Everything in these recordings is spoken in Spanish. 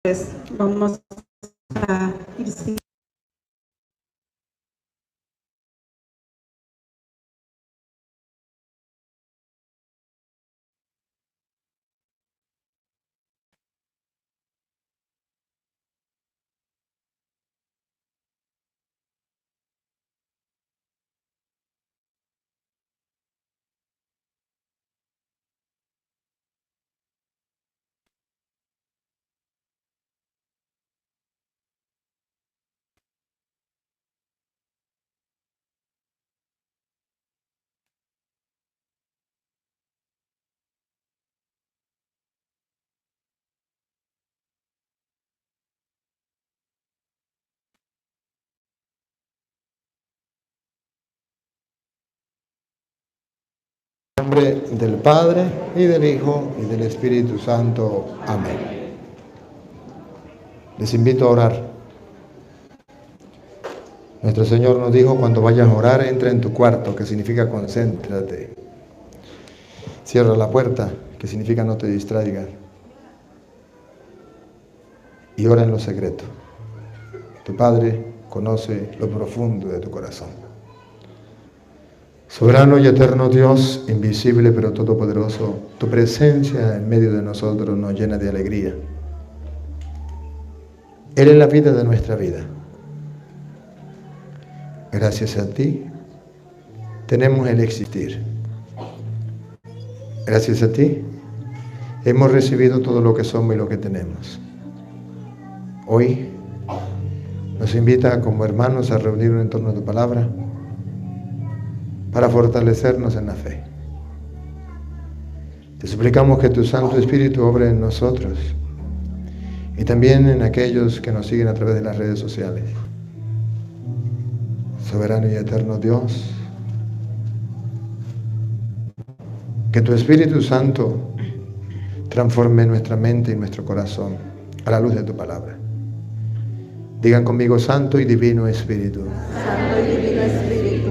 Pues vamos a ir. En nombre del Padre, y del Hijo, y del Espíritu Santo. Amén. Les invito a orar. Nuestro Señor nos dijo, cuando vayas a orar, entra en tu cuarto, que significa concéntrate. Cierra la puerta, que significa no te distraigas. Y ora en lo secreto. Tu Padre conoce lo profundo de tu corazón. Soberano y eterno Dios, invisible pero todopoderoso, tu presencia en medio de nosotros nos llena de alegría. Eres la vida de nuestra vida. Gracias a ti tenemos el existir. Gracias a ti hemos recibido todo lo que somos y lo que tenemos. Hoy nos invita como hermanos a reunirnos en torno a tu palabra para fortalecernos en la fe. Te suplicamos que tu Santo Espíritu obre en nosotros y también en aquellos que nos siguen a través de las redes sociales. Soberano y eterno Dios, que tu Espíritu Santo transforme nuestra mente y nuestro corazón a la luz de tu palabra. Digan conmigo, Santo y Divino Espíritu. Santo y Divino Espíritu,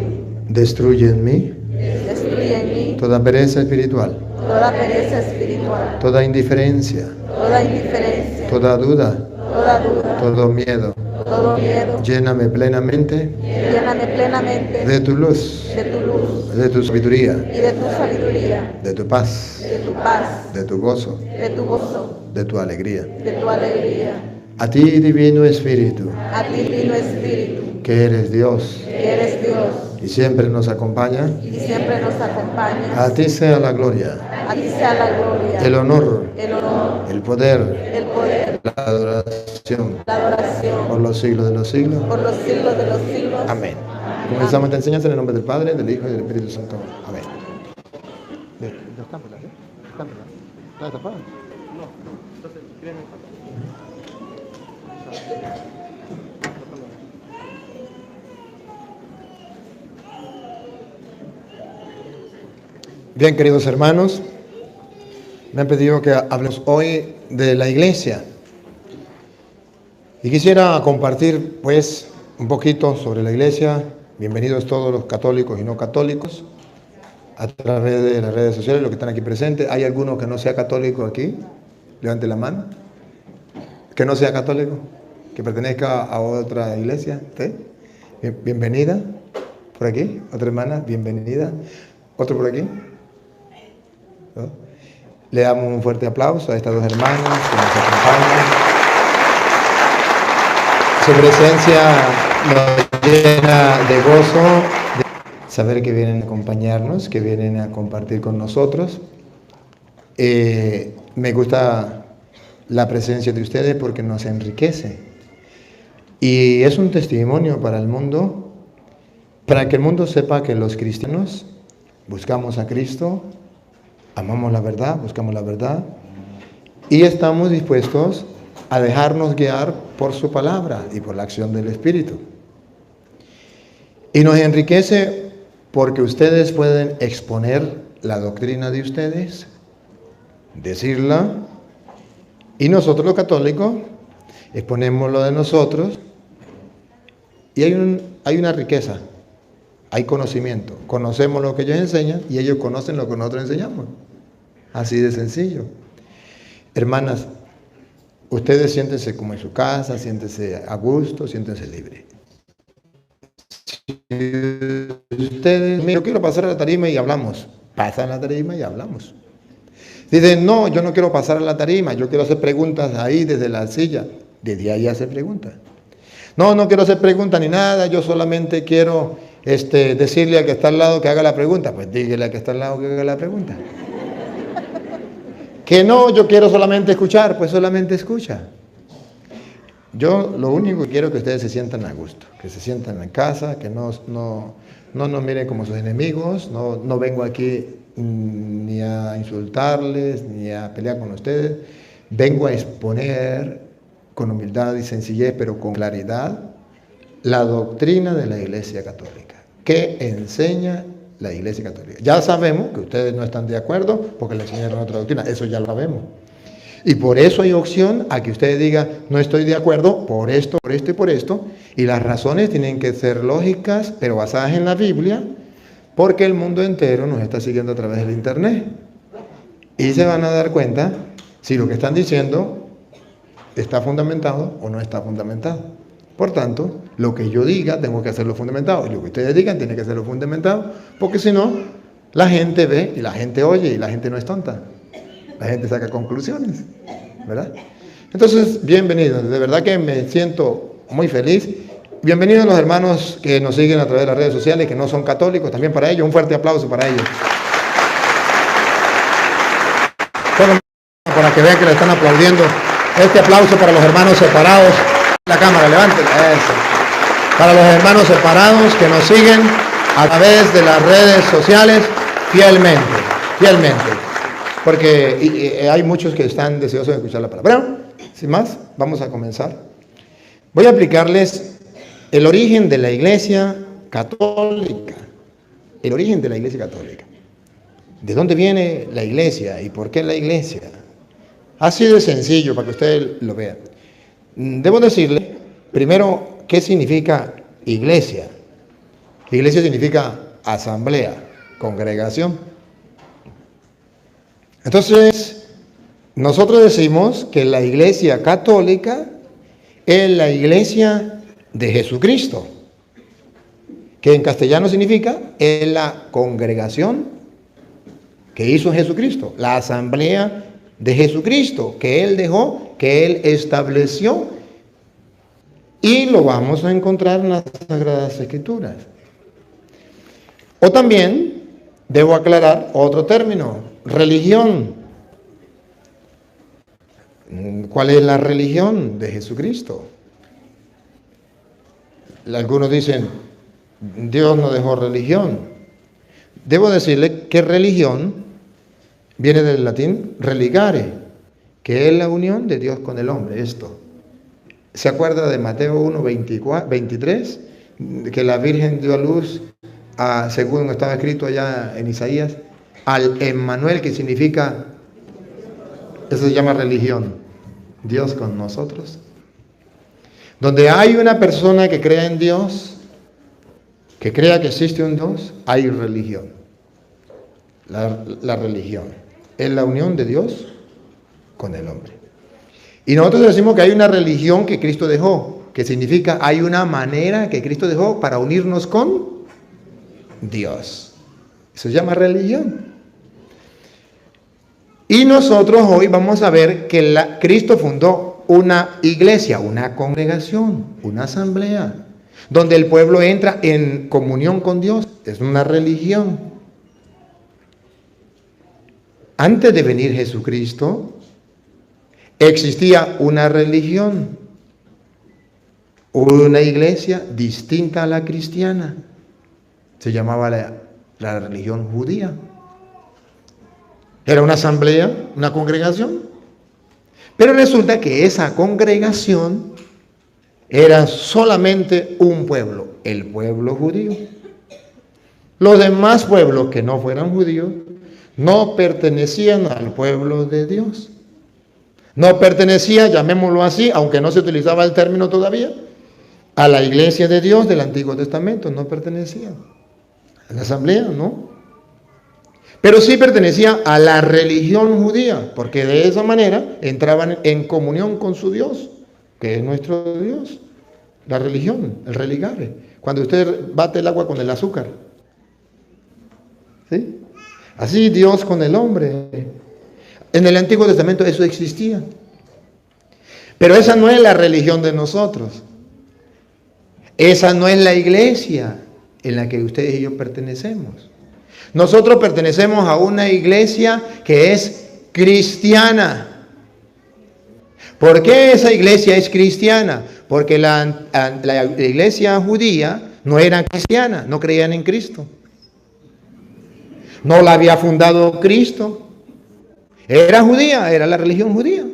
Destruye en mí toda pereza espiritual, toda pereza espiritual, toda indiferencia, toda duda, todo miedo. Lléname plenamente de tu luz, de tu sabiduría, de tu paz, de tu gozo, de tu alegría. A ti, Divino Espíritu, que eres Dios y siempre nos acompaña, a ti sea la gloria, el honor, el poder, la adoración, por los siglos de los siglos. Amén. Comenzamos esta enseñanza en el nombre del Padre, del Hijo y del Espíritu Santo. Amén. ¿Está tapada? No, entonces, bien, queridos hermanos, me han pedido que hablemos hoy de la iglesia. Y quisiera compartir, pues, un poquito sobre la iglesia. Bienvenidos todos los católicos y no católicos a través de las redes sociales, los que están aquí presentes. ¿Hay alguno que no sea católico aquí? Levante la mano. ¿Que no sea católico? ¿Que pertenezca a otra iglesia? ¿Sí? Bienvenida. ¿Por aquí? ¿Otra hermana? Bienvenida. ¿Otro por aquí? ¿No? Le damos un fuerte aplauso a estas dos hermanas que nos acompañan. Su presencia nos llena de gozo, de saber que vienen a acompañarnos, que vienen a compartir con nosotros. Me gusta la presencia de ustedes porque nos enriquece. Y es un testimonio para el mundo, para que el mundo sepa que los cristianos buscamos a Cristo, amamos la verdad, buscamos la verdad y estamos dispuestos a dejarnos guiar por su palabra y por la acción del Espíritu. Y nos enriquece porque ustedes pueden exponer la doctrina de ustedes, decirla, y nosotros los católicos exponemos lo de nosotros, y hay una riqueza, hay conocimiento. Conocemos lo que ellos enseñan y ellos conocen lo que nosotros enseñamos. Así de sencillo. Hermanas, ustedes siéntense como en su casa, siéntense a gusto, siéntense libre. Si ustedes, mira, yo quiero pasar a la tarima y hablamos. Pasan la tarima y hablamos. Dicen, no, yo no quiero pasar a la tarima, yo quiero hacer preguntas ahí desde la silla. Desde ahí hacer preguntas. No, no quiero hacer preguntas ni nada, yo solamente quiero decirle al que está al lado que haga la pregunta. Pues dígale al que está al lado que haga la pregunta. Que no, yo quiero solamente escuchar, pues solamente escucha. Yo lo único que quiero es que ustedes se sientan a gusto, que se sientan en casa, que no nos miren como sus enemigos, no vengo aquí ni a insultarles, ni a pelear con ustedes, vengo a exponer con humildad y sencillez, pero con claridad, la doctrina de la Iglesia Católica. ¿Qué enseña la Iglesia Católica? Ya sabemos que ustedes no están de acuerdo porque le enseñaron otra doctrina, eso ya lo sabemos. Y por eso hay opción a que ustedes digan, no estoy de acuerdo por esto, por esto y por esto. Y las razones tienen que ser lógicas, pero basadas en la Biblia, porque el mundo entero nos está siguiendo a través del Internet. Y se van a dar cuenta si lo que están diciendo está fundamentado o no está fundamentado. Por tanto, lo que yo diga tengo que hacerlo fundamentado. Y lo que ustedes digan tiene que hacerlo fundamentado, porque si no, la gente ve y la gente oye y la gente no es tonta. La gente saca conclusiones, ¿verdad? Entonces, bienvenidos. De verdad que me siento muy feliz. Bienvenidos los hermanos que nos siguen a través de las redes sociales, que no son católicos, también para ellos. Un fuerte aplauso para ellos. Bueno, para que vean que le están aplaudiendo. Este aplauso para los hermanos separados. La cámara, levántenla. Eso. Para los hermanos separados que nos siguen a través de las redes sociales fielmente. Porque hay muchos que están deseosos de escuchar la palabra. Bueno, sin más, vamos a comenzar. Voy a explicarles el origen de la Iglesia Católica. El origen de la Iglesia Católica. ¿De dónde viene la Iglesia y por qué la Iglesia? Así de sencillo para que ustedes lo vean. Debo decirle, primero, ¿qué significa iglesia? Iglesia significa asamblea, congregación. Entonces, nosotros decimos que la Iglesia Católica es la Iglesia de Jesucristo, que en castellano significa es la congregación que hizo Jesucristo, la asamblea de Jesucristo, que Él dejó, que Él estableció, y lo vamos a encontrar en las Sagradas Escrituras. O también, debo aclarar otro término, religión. ¿Cuál es la religión de Jesucristo? Algunos dicen, Dios no dejó religión. Debo decirle que religión viene del latín religare, que es la unión de Dios con el hombre. Esto. ¿Se acuerda de Mateo 1, 23? Que la Virgen dio a luz, según estaba escrito allá en Isaías, al Emmanuel, que significa, eso se llama religión, Dios con nosotros. Donde hay una persona que crea en Dios, que crea que existe un Dios, hay religión. La religión es la unión de Dios con el hombre. Y nosotros decimos que hay una religión que Cristo dejó, que significa hay una manera que Cristo dejó para unirnos con Dios. Eso se llama religión. Y nosotros hoy vamos a ver que Cristo fundó una iglesia, una congregación, una asamblea, donde el pueblo entra en comunión con Dios. Es una religión. Antes de venir Jesucristo, existía una religión, una iglesia distinta a la cristiana. Se llamaba la religión judía. Era una asamblea, una congregación. Pero resulta que esa congregación era solamente un pueblo, el pueblo judío. Los demás pueblos que no fueran judíos no pertenecían al pueblo de Dios. No pertenecía, llamémoslo así, aunque no se utilizaba el término todavía, a la iglesia de Dios del Antiguo Testamento. No pertenecían. A la asamblea, no. Pero sí pertenecía a la religión judía, porque de esa manera entraban en comunión con su Dios, que es nuestro Dios. La religión, el religare. Cuando usted bate el agua con el azúcar. ¿Sí? Así Dios con el hombre. En el Antiguo Testamento eso existía. Pero esa no es la religión de nosotros. Esa no es la iglesia en la que ustedes y yo pertenecemos. Nosotros pertenecemos a una iglesia que es cristiana. ¿Por qué esa iglesia es cristiana? Porque la iglesia judía no era cristiana, no creían en Cristo. No la había fundado Cristo. Era judía, era la religión judía.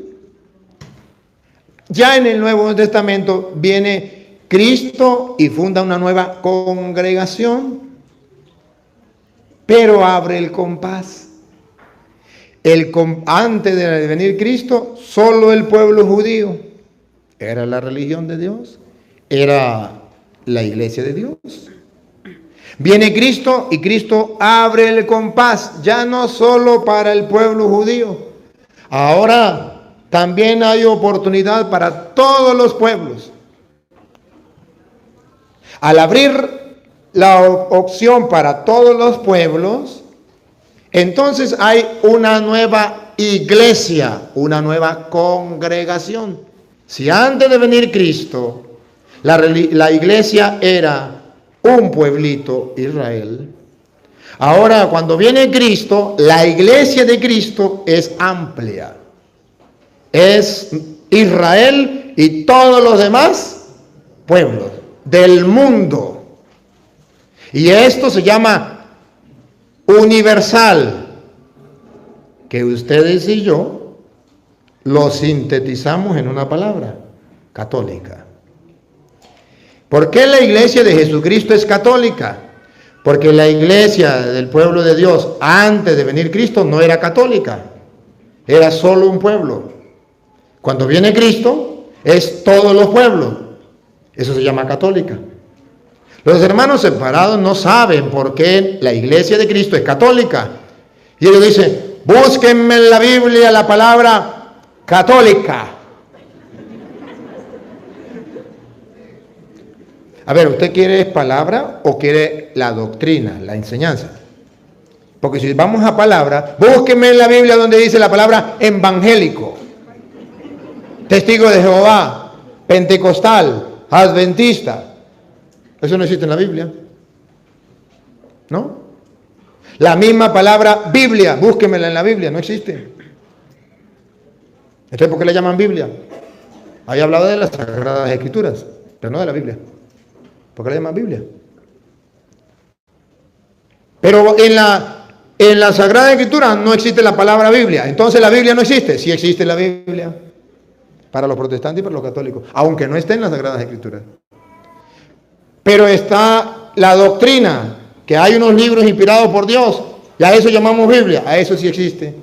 Ya en el Nuevo Testamento viene Cristo y funda una nueva congregación, pero abre el compás. Antes de venir Cristo, solo el pueblo judío era la religión de Dios, era la iglesia de Dios. Viene Cristo y Cristo abre el compás, ya no solo para el pueblo judío. Ahora también hay oportunidad para todos los pueblos. Al abrir la opción para todos los pueblos, entonces hay una nueva iglesia, una nueva congregación. Si antes de venir Cristo, la iglesia era un pueblito, Israel, ahora cuando viene Cristo, la iglesia de Cristo es amplia. Es Israel y todos los demás pueblos del mundo. Y esto se llama universal, que ustedes y yo lo sintetizamos en una palabra: católica. ¿Por qué la iglesia de Jesucristo es católica? Porque la iglesia del pueblo de Dios antes de venir Cristo no era católica, era solo un pueblo. Cuando viene Cristo es todos los pueblos. Eso se llama católica. Los hermanos separados no saben por qué la iglesia de Cristo es católica. Y ellos dicen: búsquenme en la Biblia la palabra católica. A ver, ¿usted quiere palabra o quiere la doctrina, la enseñanza? Porque si vamos a palabra, búsquenme en la Biblia donde dice la palabra evangélico, testigo de Jehová, pentecostal, adventista. Eso no existe en la Biblia, ¿no? La misma palabra Biblia, búsquenmela en la Biblia, no existe. Entonces, ¿por qué le llaman Biblia? Ahí ha hablado de las Sagradas Escrituras, pero no de la Biblia. ¿Por qué le llaman Biblia? Pero en la Sagrada Escritura no existe la palabra Biblia. Entonces la Biblia no existe. Sí existe la Biblia. Para los protestantes y para los católicos. Aunque no esté en las Sagradas Escrituras. Pero está la doctrina. Que hay unos libros inspirados por Dios. Y a eso llamamos Biblia. A eso sí existe.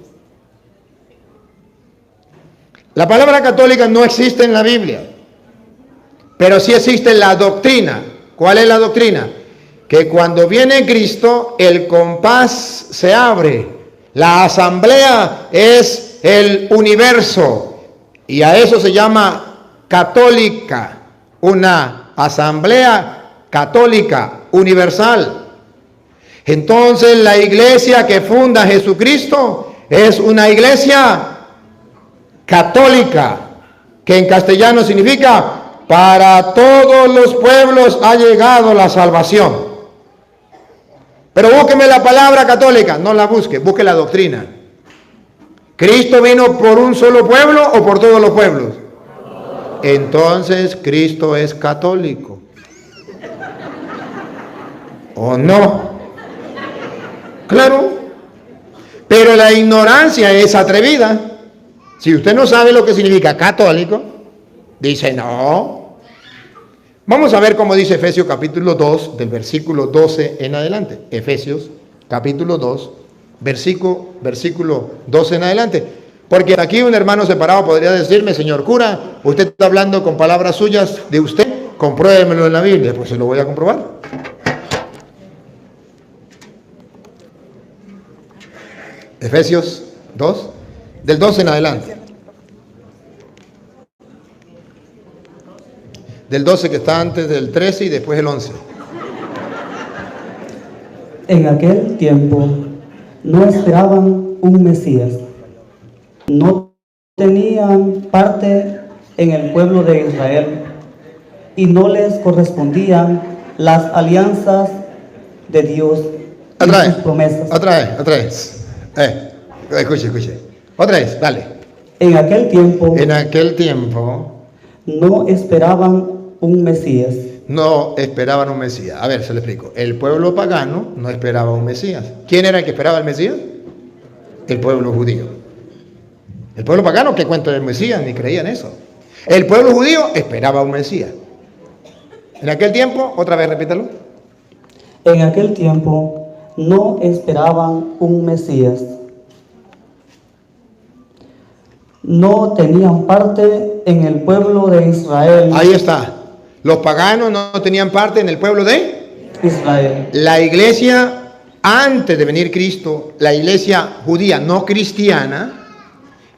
La palabra católica no existe en la Biblia. Pero sí existe la doctrina. ¿Cuál es la doctrina? Que cuando viene Cristo, el compás se abre. La asamblea es el universo. Y a eso se llama católica. Una asamblea católica, universal. Entonces la iglesia que funda Jesucristo es una iglesia católica, que en castellano significa: para todos los pueblos ha llegado la salvación. Pero búsqueme la palabra católica. No la busque, busque la doctrina. ¿Cristo vino por un solo pueblo o por todos los pueblos? Entonces Cristo es católico. ¿O no? Claro. Pero la ignorancia es atrevida. Si usted no sabe lo que significa católico, dice no. Vamos a ver cómo dice Efesios capítulo 2, del versículo 12 en adelante. Efesios capítulo 2, versículo 12 en adelante. Porque aquí un hermano separado podría decirme: señor cura, usted está hablando con palabras suyas de usted, compruébemelo en la Biblia. Pues se lo voy a comprobar. Efesios 2, del 12 en adelante. Del 12 que está antes del 13 y después el 11. En aquel tiempo no esperaban un Mesías, no tenían parte en el pueblo de Israel y no les correspondían las alianzas de Dios y sus promesas. Otra vez. Escuche. Otra vez, dale. En aquel tiempo No esperaban un Mesías. no esperaban un Mesías. A ver, se lo explico. El pueblo pagano no esperaba un Mesías. ¿Quién era el que esperaba el Mesías? El pueblo judío. El pueblo pagano, ¿qué cuento del Mesías? Ni creía en eso. El pueblo judío esperaba un Mesías. En aquel tiempo, otra vez repítalo. En aquel tiempo no esperaban un Mesías. No tenían parte en el pueblo de Israel. Ahí está. Los paganos no tenían parte en el pueblo de Israel. la iglesia. Antes de venir Cristo, la iglesia judía no cristiana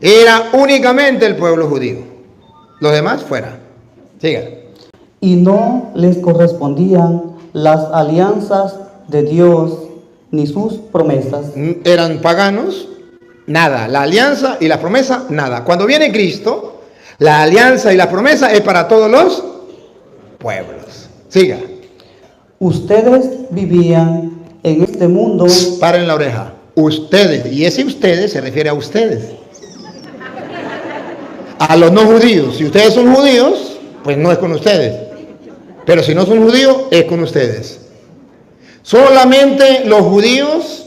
era únicamente el pueblo judío. Los demás fuera. Siga. Y no les correspondían las alianzas de Dios ni sus promesas. Eran paganos, nada. La alianza y la promesa, nada. Cuando viene Cristo, la alianza y la promesa es para todos los pueblos. Siga. Ustedes vivían en este mundo. Paren la oreja. Ustedes, y ese ustedes se refiere a ustedes. A los no judíos. Si ustedes son judíos, pues no es con ustedes. Pero si no son judíos, es con ustedes. Solamente los judíos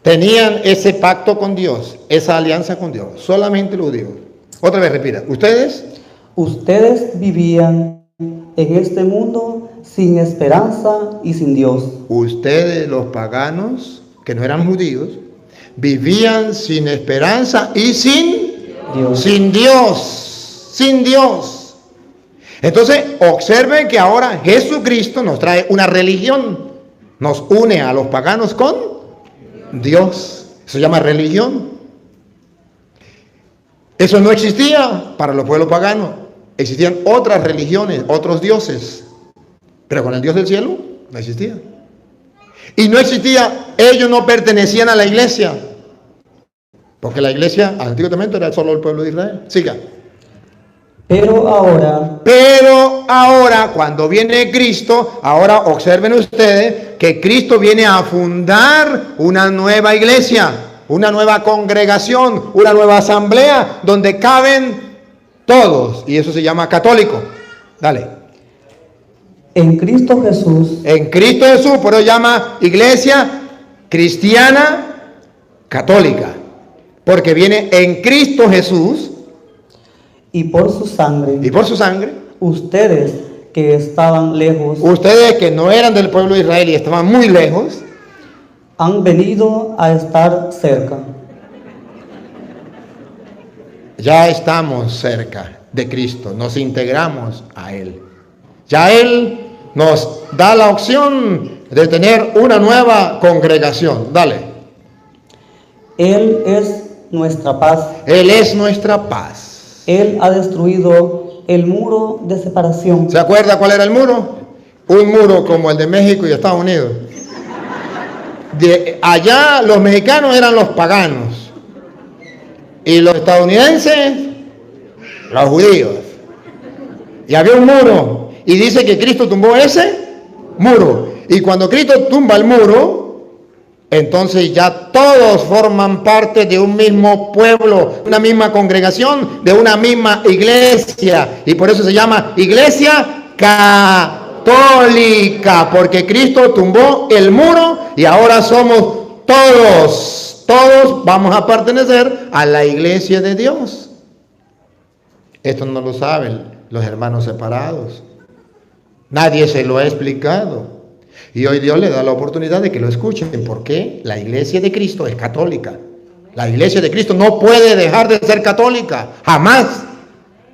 tenían ese pacto con Dios, esa alianza con Dios. Solamente los judíos. Otra vez repita. Ustedes Vivían en este mundo sin esperanza y sin Dios. Ustedes, los paganos, que no eran judíos, vivían sin esperanza y sin Dios. Entonces, observen que ahora Jesucristo nos trae una religión, nos une a los paganos con Dios. Eso se llama religión. Eso no existía para los pueblos paganos. Existían otras religiones, otros dioses. Pero con el Dios del cielo no existía. Y no existía, ellos no pertenecían a la iglesia. Porque la iglesia, al Antiguo Testamento, era solo el pueblo de Israel. Siga. Pero ahora, cuando viene Cristo, ahora observen ustedes que Cristo viene a fundar una nueva iglesia, una nueva congregación, una nueva asamblea, donde caben todos. Y eso se llama católico. Dale. En Cristo Jesús, por eso llama iglesia cristiana católica. Porque viene en Cristo Jesús. y por su sangre, ustedes que estaban lejos, ustedes que no eran del pueblo de Israel y estaban muy lejos, han venido a estar cerca. Ya estamos cerca de Cristo, nos integramos a Él. Ya Él nos da la opción de tener una nueva congregación. Dale. Él es nuestra paz. Él es nuestra paz. Él ha destruido el muro de separación. ¿Se acuerda cuál era el muro? Un muro como el de México y Estados Unidos. De allá los mexicanos eran los paganos y los estadounidenses los judíos. Y había un muro y dice que Cristo tumbó ese muro. Y cuando Cristo tumba el muro, entonces ya todos forman parte de un mismo pueblo, una misma congregación, de una misma iglesia. Y por eso se llama iglesia católica, porque Cristo tumbó el muro y ahora somos todos vamos a pertenecer a la iglesia de Dios. Esto no lo saben los hermanos separados. Nadie se lo ha explicado. Y hoy Dios le da la oportunidad de que lo escuchen, porque la iglesia de Cristo es católica. La iglesia de Cristo no puede dejar de ser católica, jamás.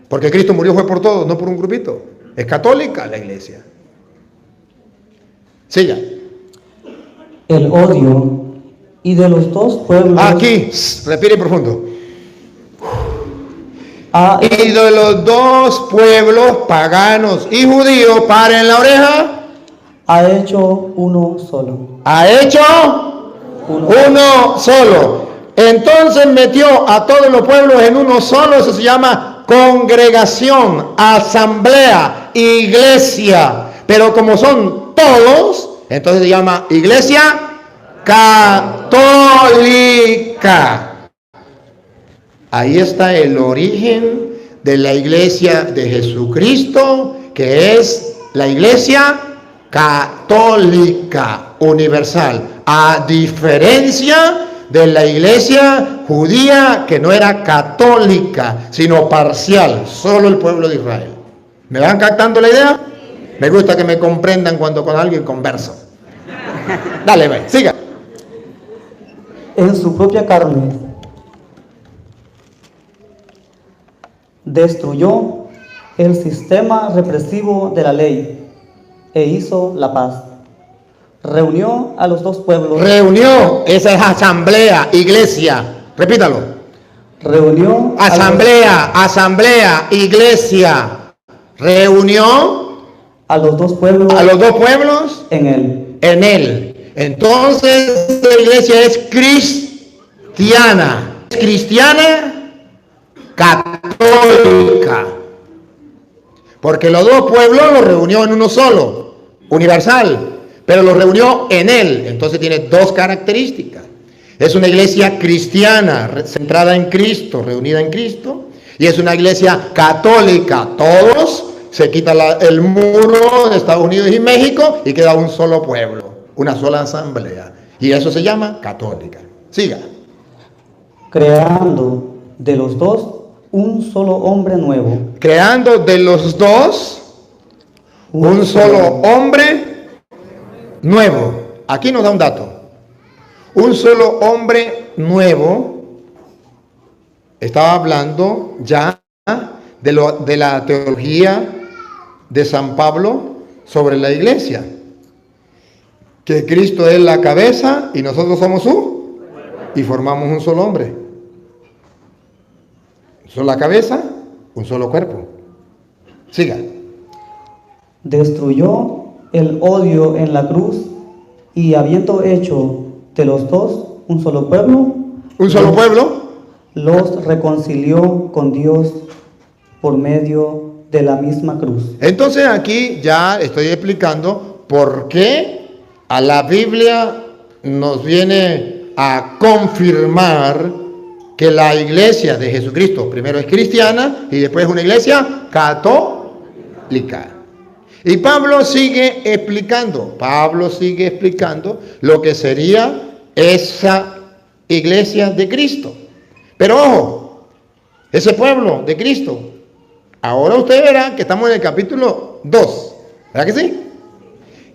Porque Cristo murió fue por todos, no por un grupito. Es católica la iglesia. Siga. El odio Y de los dos pueblos. Aquí, respire profundo. Ha, Y de los dos pueblos, paganos y judíos, paren la oreja, ha hecho uno solo. ha hecho uno solo. Entonces metió a todos los pueblos en uno solo. Eso se llama congregación, asamblea, iglesia. Pero como son todos, entonces se llama iglesia católica. Ahí está el origen de la iglesia de Jesucristo, que es la iglesia católica universal, a diferencia de la iglesia judía, que no era católica, sino parcial, solo el pueblo de Israel. ¿Me van captando la idea? Me gusta que me comprendan cuando con alguien converso. Dale, ve, siga. En su propia carne destruyó el sistema represivo de la ley e hizo la paz. Reunió a los dos pueblos. Reunió, esa es asamblea, iglesia. Repítalo. Reunió Asamblea, iglesia. Reunió a los dos pueblos a los dos pueblos en él. en él. Entonces la iglesia es cristiana. ¿Es cristiana? Católica. Porque los dos pueblos los reunió en uno solo, universal, pero los reunió en él. Entonces tiene dos características. Es una iglesia cristiana, centrada en Cristo, reunida en Cristo, y es una iglesia católica. Todos, se quita el muro de Estados Unidos y México y queda un solo pueblo, una sola asamblea. Y eso se llama católica. Siga. Creando de los dos un solo hombre nuevo. Creando de los dos un solo hombre nuevo. Aquí nos da un dato. Un solo hombre nuevo. Estaba hablando ya de la teología de San Pablo sobre la iglesia. Que Cristo es la cabeza y nosotros somos y formamos un solo hombre. Sola cabeza, un solo cuerpo. Siga. Destruyó el odio en la cruz y habiendo hecho de los dos un solo pueblo. Un solo pueblo. Los reconcilió con Dios por medio de la misma cruz. Entonces aquí ya estoy explicando por qué a la Biblia nos viene a confirmar que la iglesia de Jesucristo primero es cristiana y después es una iglesia católica. Y Pablo sigue explicando lo que sería esa iglesia de Cristo. Pero ojo, ese pueblo de Cristo, ahora usted verá que estamos en el capítulo 2, ¿verdad que sí?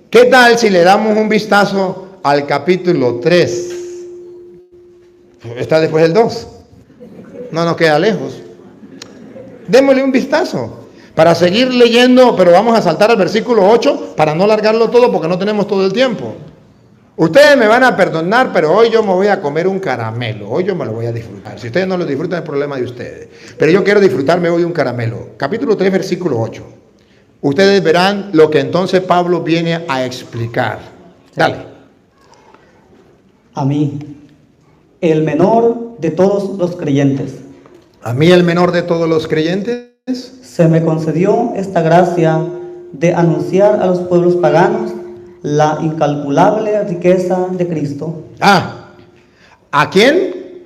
¿Qué tal si le damos un vistazo al capítulo 3? Está después del 2. No nos queda lejos. Démosle un vistazo para seguir leyendo, pero vamos a saltar al versículo 8 para no largarlo todo porque no tenemos todo el tiempo. Ustedes me van a perdonar, pero hoy yo me voy a comer un caramelo. Hoy yo me lo voy a disfrutar. Si ustedes no lo disfrutan, es problema de ustedes. Pero yo quiero disfrutarme hoy un caramelo. Capítulo 3, versículo 8. Ustedes verán lo que entonces Pablo viene a explicar. Dale. A mí, el menor de todos los creyentes. A mí, el menor de todos los creyentes. Se me concedió esta gracia de anunciar a los pueblos paganos la incalculable riqueza de Cristo. ¿A quién?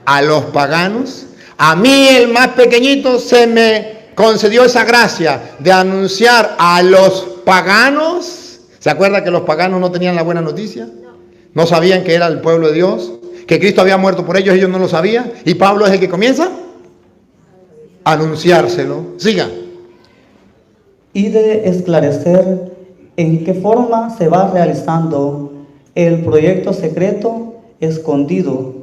A los paganos. A mí, el más pequeñito, se me concedió esa gracia de anunciar a los paganos. ¿Se acuerda que los paganos no tenían la buena noticia? No sabían que era el pueblo de Dios, que Cristo había muerto por ellos no lo sabían. Y Pablo es el que comienza a anunciárselo. Siga. Y de esclarecer en qué forma se va realizando el proyecto secreto escondido.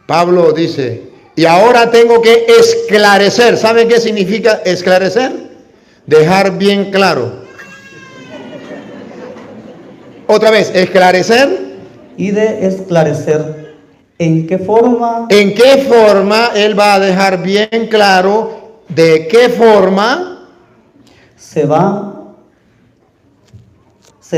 Pablo dice, y ahora tengo que esclarecer. ¿Saben qué significa esclarecer? Dejar bien claro. Otra vez, esclarecer. Y de esclarecer en qué forma ¿En qué forma? Él va a dejar bien claro de qué forma se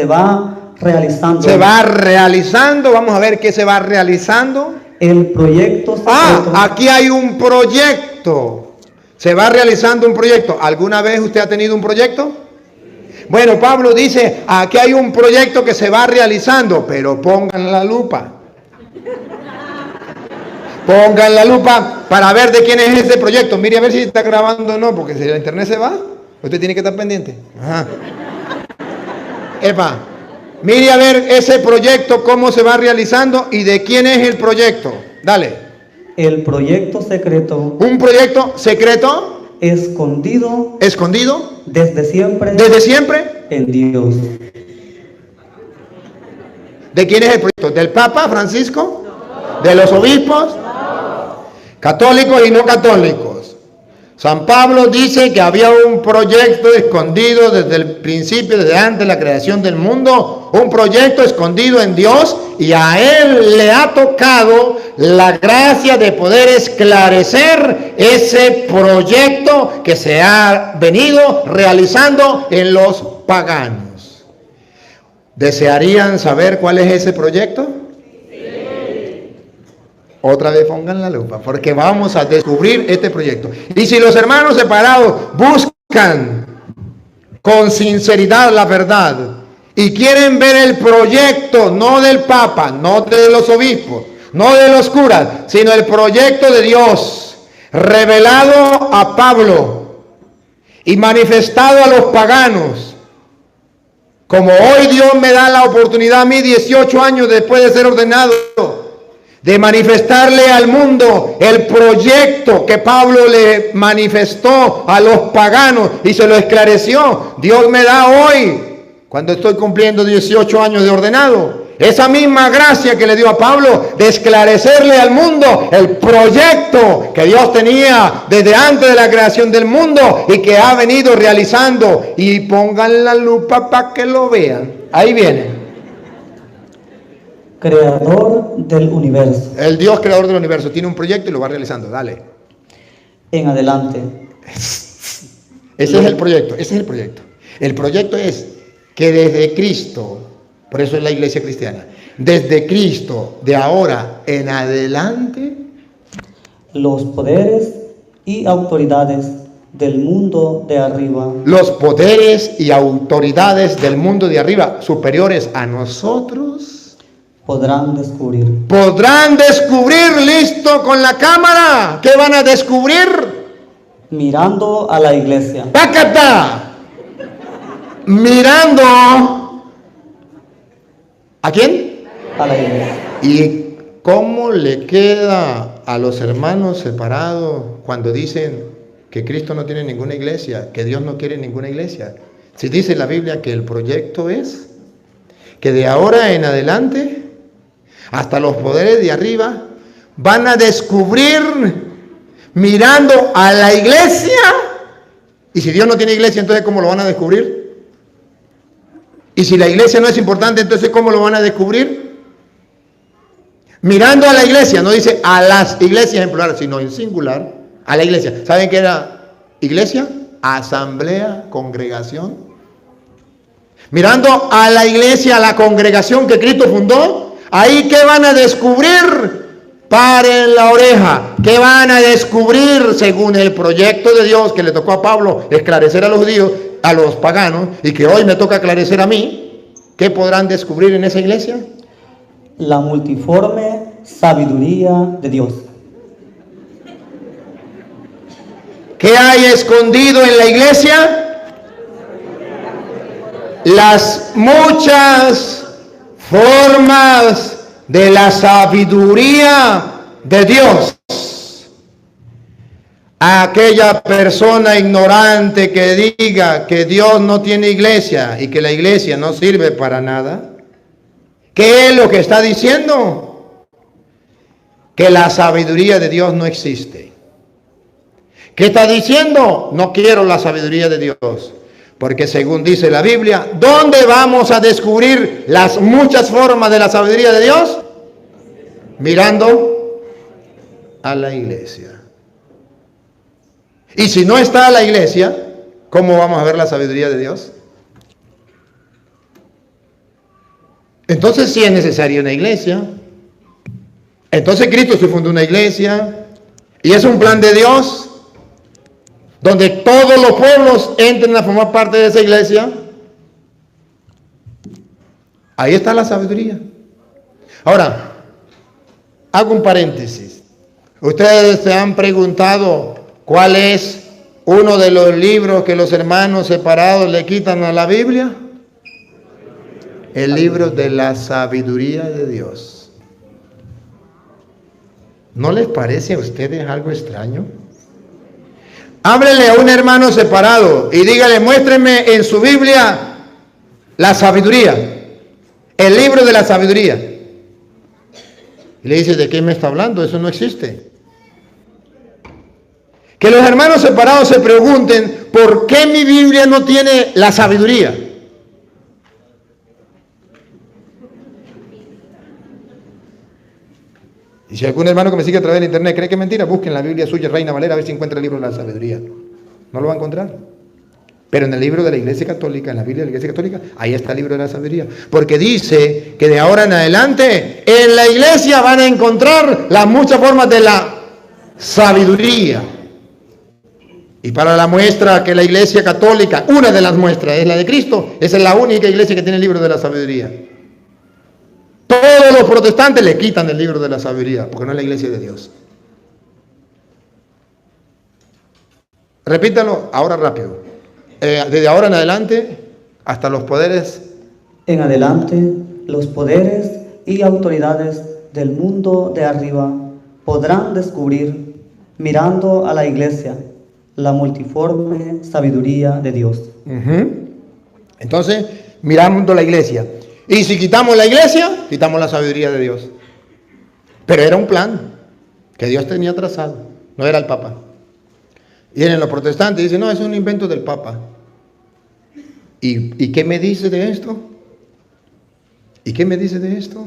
va realizando se va realizando. Vamos a ver qué se va realizando. el proyecto secreto. Aquí hay un proyecto. Se va realizando un proyecto. ¿Alguna vez usted ha tenido un proyecto? Bueno, Pablo dice, aquí hay un proyecto que se va realizando, pero pongan la lupa. Pongan la lupa para ver de quién es ese proyecto. Mire a ver si está grabando o no, porque si la internet se va, usted tiene que estar pendiente. Ajá. Epa, mire a ver ese proyecto, cómo se va realizando y de quién es el proyecto. Dale. El proyecto secreto Un proyecto secreto, escondido escondido, desde siempre desde siempre. en Dios. ¿De quién es el proyecto? ¿Del Papa Francisco? ¿De los obispos? Católicos y no católicos. San Pablo dice que había un proyecto escondido desde el principio, desde antes de la creación del mundo, un proyecto escondido en Dios, y a él le ha tocado la gracia de poder esclarecer ese proyecto que se ha venido realizando en los paganos. ¿Desearían saber cuál es ese proyecto? Otra vez pongan la lupa, porque vamos a descubrir este proyecto. Y si los hermanos separados buscan con sinceridad la verdad y quieren ver el proyecto, no del Papa, no de los obispos, no de los curas, sino el proyecto de Dios revelado a Pablo y manifestado a los paganos, como hoy Dios me da la oportunidad a mí, 18 años después de ser ordenado, de manifestarle al mundo el proyecto que Pablo le manifestó a los paganos y se lo esclareció. Dios me da hoy, cuando estoy cumpliendo 18 años de ordenado, esa misma gracia que le dio a Pablo de esclarecerle al mundo el proyecto que Dios tenía desde antes de la creación del mundo y que ha venido realizando. Y pongan la lupa para que lo vean. Ahí viene. Creador del universo. El Dios creador del universo tiene un proyecto y lo va realizando. Dale. En adelante. Ese es el proyecto. Ese es el proyecto. El proyecto es que desde Cristo, por eso es la iglesia cristiana, desde Cristo, de ahora en adelante, Los poderes y autoridades del mundo de arriba los poderes y autoridades del mundo de arriba, superiores a nosotros, podrán descubrir. podrán descubrir, listo con la cámara. ¿Qué van a descubrir? Mirando a la iglesia. ¡Pácata! Mirando. ¿A quién? A la iglesia. ¿Y cómo le queda a los hermanos separados cuando dicen que Cristo no tiene ninguna iglesia, que Dios no quiere ninguna iglesia? Si dice la Biblia que el proyecto es que de ahora en adelante, hasta los poderes de arriba van a descubrir mirando a la iglesia. Y si Dios no tiene iglesia, entonces ¿cómo lo van a descubrir? Y si la iglesia no es importante, entonces ¿cómo lo van a descubrir? Mirando a la iglesia, no dice a las iglesias en plural, sino en singular, a la iglesia. ¿Saben qué era iglesia? Asamblea, congregación. Mirando a la iglesia, a la congregación que Cristo fundó. Ahí, ¿qué van a descubrir? Paren la oreja. ¿Qué van a descubrir según el proyecto de Dios que le tocó a Pablo esclarecer a los judíos, a los paganos, y que hoy me toca esclarecer a mí? ¿Qué podrán descubrir en esa iglesia? La multiforme sabiduría de Dios. ¿Qué hay escondido en la iglesia? Las muchas formas de la sabiduría de Dios. A aquella persona ignorante que diga que Dios no tiene iglesia y que la iglesia no sirve para nada, ¿qué es lo que está diciendo? Que la sabiduría de Dios no existe. ¿Qué está diciendo? No quiero la sabiduría de Dios. Porque según dice la Biblia, ¿dónde vamos a descubrir las muchas formas de la sabiduría de Dios? Mirando a la iglesia. Y si no está la iglesia, ¿cómo vamos a ver la sabiduría de Dios? Entonces sí es necesaria una iglesia. Entonces Cristo se fundó una iglesia. Y es un plan de Dios donde todos los pueblos entren a formar parte de esa iglesia. Ahí está la sabiduría. Ahora, hago un paréntesis. Ustedes se han preguntado cuál es uno de los libros que los hermanos separados le quitan a la Biblia. El libro de la sabiduría de Dios. ¿No les parece a ustedes algo extraño? Háblele a un hermano separado y dígale, muéstreme en su Biblia la sabiduría, el libro de la sabiduría. Y le dice, ¿de qué me está hablando? Eso no existe. Que los hermanos separados se pregunten, ¿por qué mi Biblia no tiene la sabiduría? Y si algún hermano que me sigue a través de internet cree que es mentira, busquen la Biblia suya, Reina Valera, a ver si encuentra el libro de la sabiduría. No lo va a encontrar. Pero en el libro de la Iglesia Católica, en la Biblia de la Iglesia Católica, ahí está el libro de la sabiduría. Porque dice que de ahora en adelante, en la iglesia van a encontrar las muchas formas de la sabiduría. Y para la muestra que la Iglesia Católica, una de las muestras es la de Cristo, esa es la única iglesia que tiene el libro de la sabiduría. Todos los protestantes le quitan el libro de la sabiduría, porque no es la iglesia de Dios. Repítalo ahora rápido. Desde ahora en adelante, hasta los poderes. En adelante, los poderes y autoridades del mundo de arriba podrán descubrir, mirando a la iglesia, la multiforme sabiduría de Dios. Entonces, mirando la iglesia. Y si quitamos la iglesia, quitamos la sabiduría de Dios. Pero era un plan que Dios tenía trazado, no era el Papa. Y en los protestantes dicen, no, es un invento del Papa. ¿Y qué me dice de esto? ¿Y qué me dice de esto?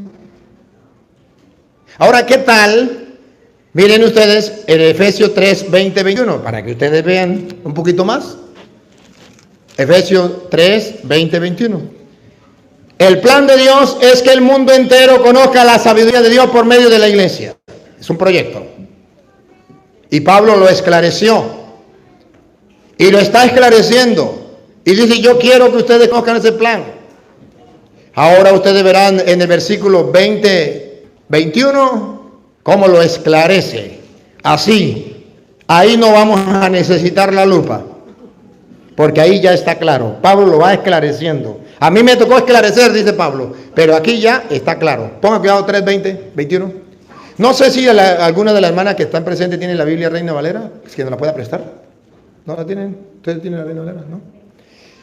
Ahora, ¿qué tal? Miren ustedes en Efesios 3, 20, 21, para que ustedes vean un poquito más. Efesios 3, 20, 21. El plan de Dios es que el mundo entero conozca la sabiduría de Dios por medio de la iglesia. Es un proyecto. Y Pablo lo esclareció. Y lo está esclareciendo. Y dice, yo quiero que ustedes conozcan ese plan. Ahora ustedes verán en el versículo 20, 21, cómo lo esclarece. Así, ahí no vamos a necesitar la lupa. Porque ahí ya está claro. Pablo lo va esclareciendo. A mí me tocó esclarecer, dice Pablo, pero aquí ya está claro. Ponga cuidado, 3, 20, 21. No sé si alguna de las hermanas que están presentes tiene la Biblia Reina Valera, es que nos la pueda prestar. ¿No la tienen? ¿Ustedes tienen la Reina Valera? ¿No?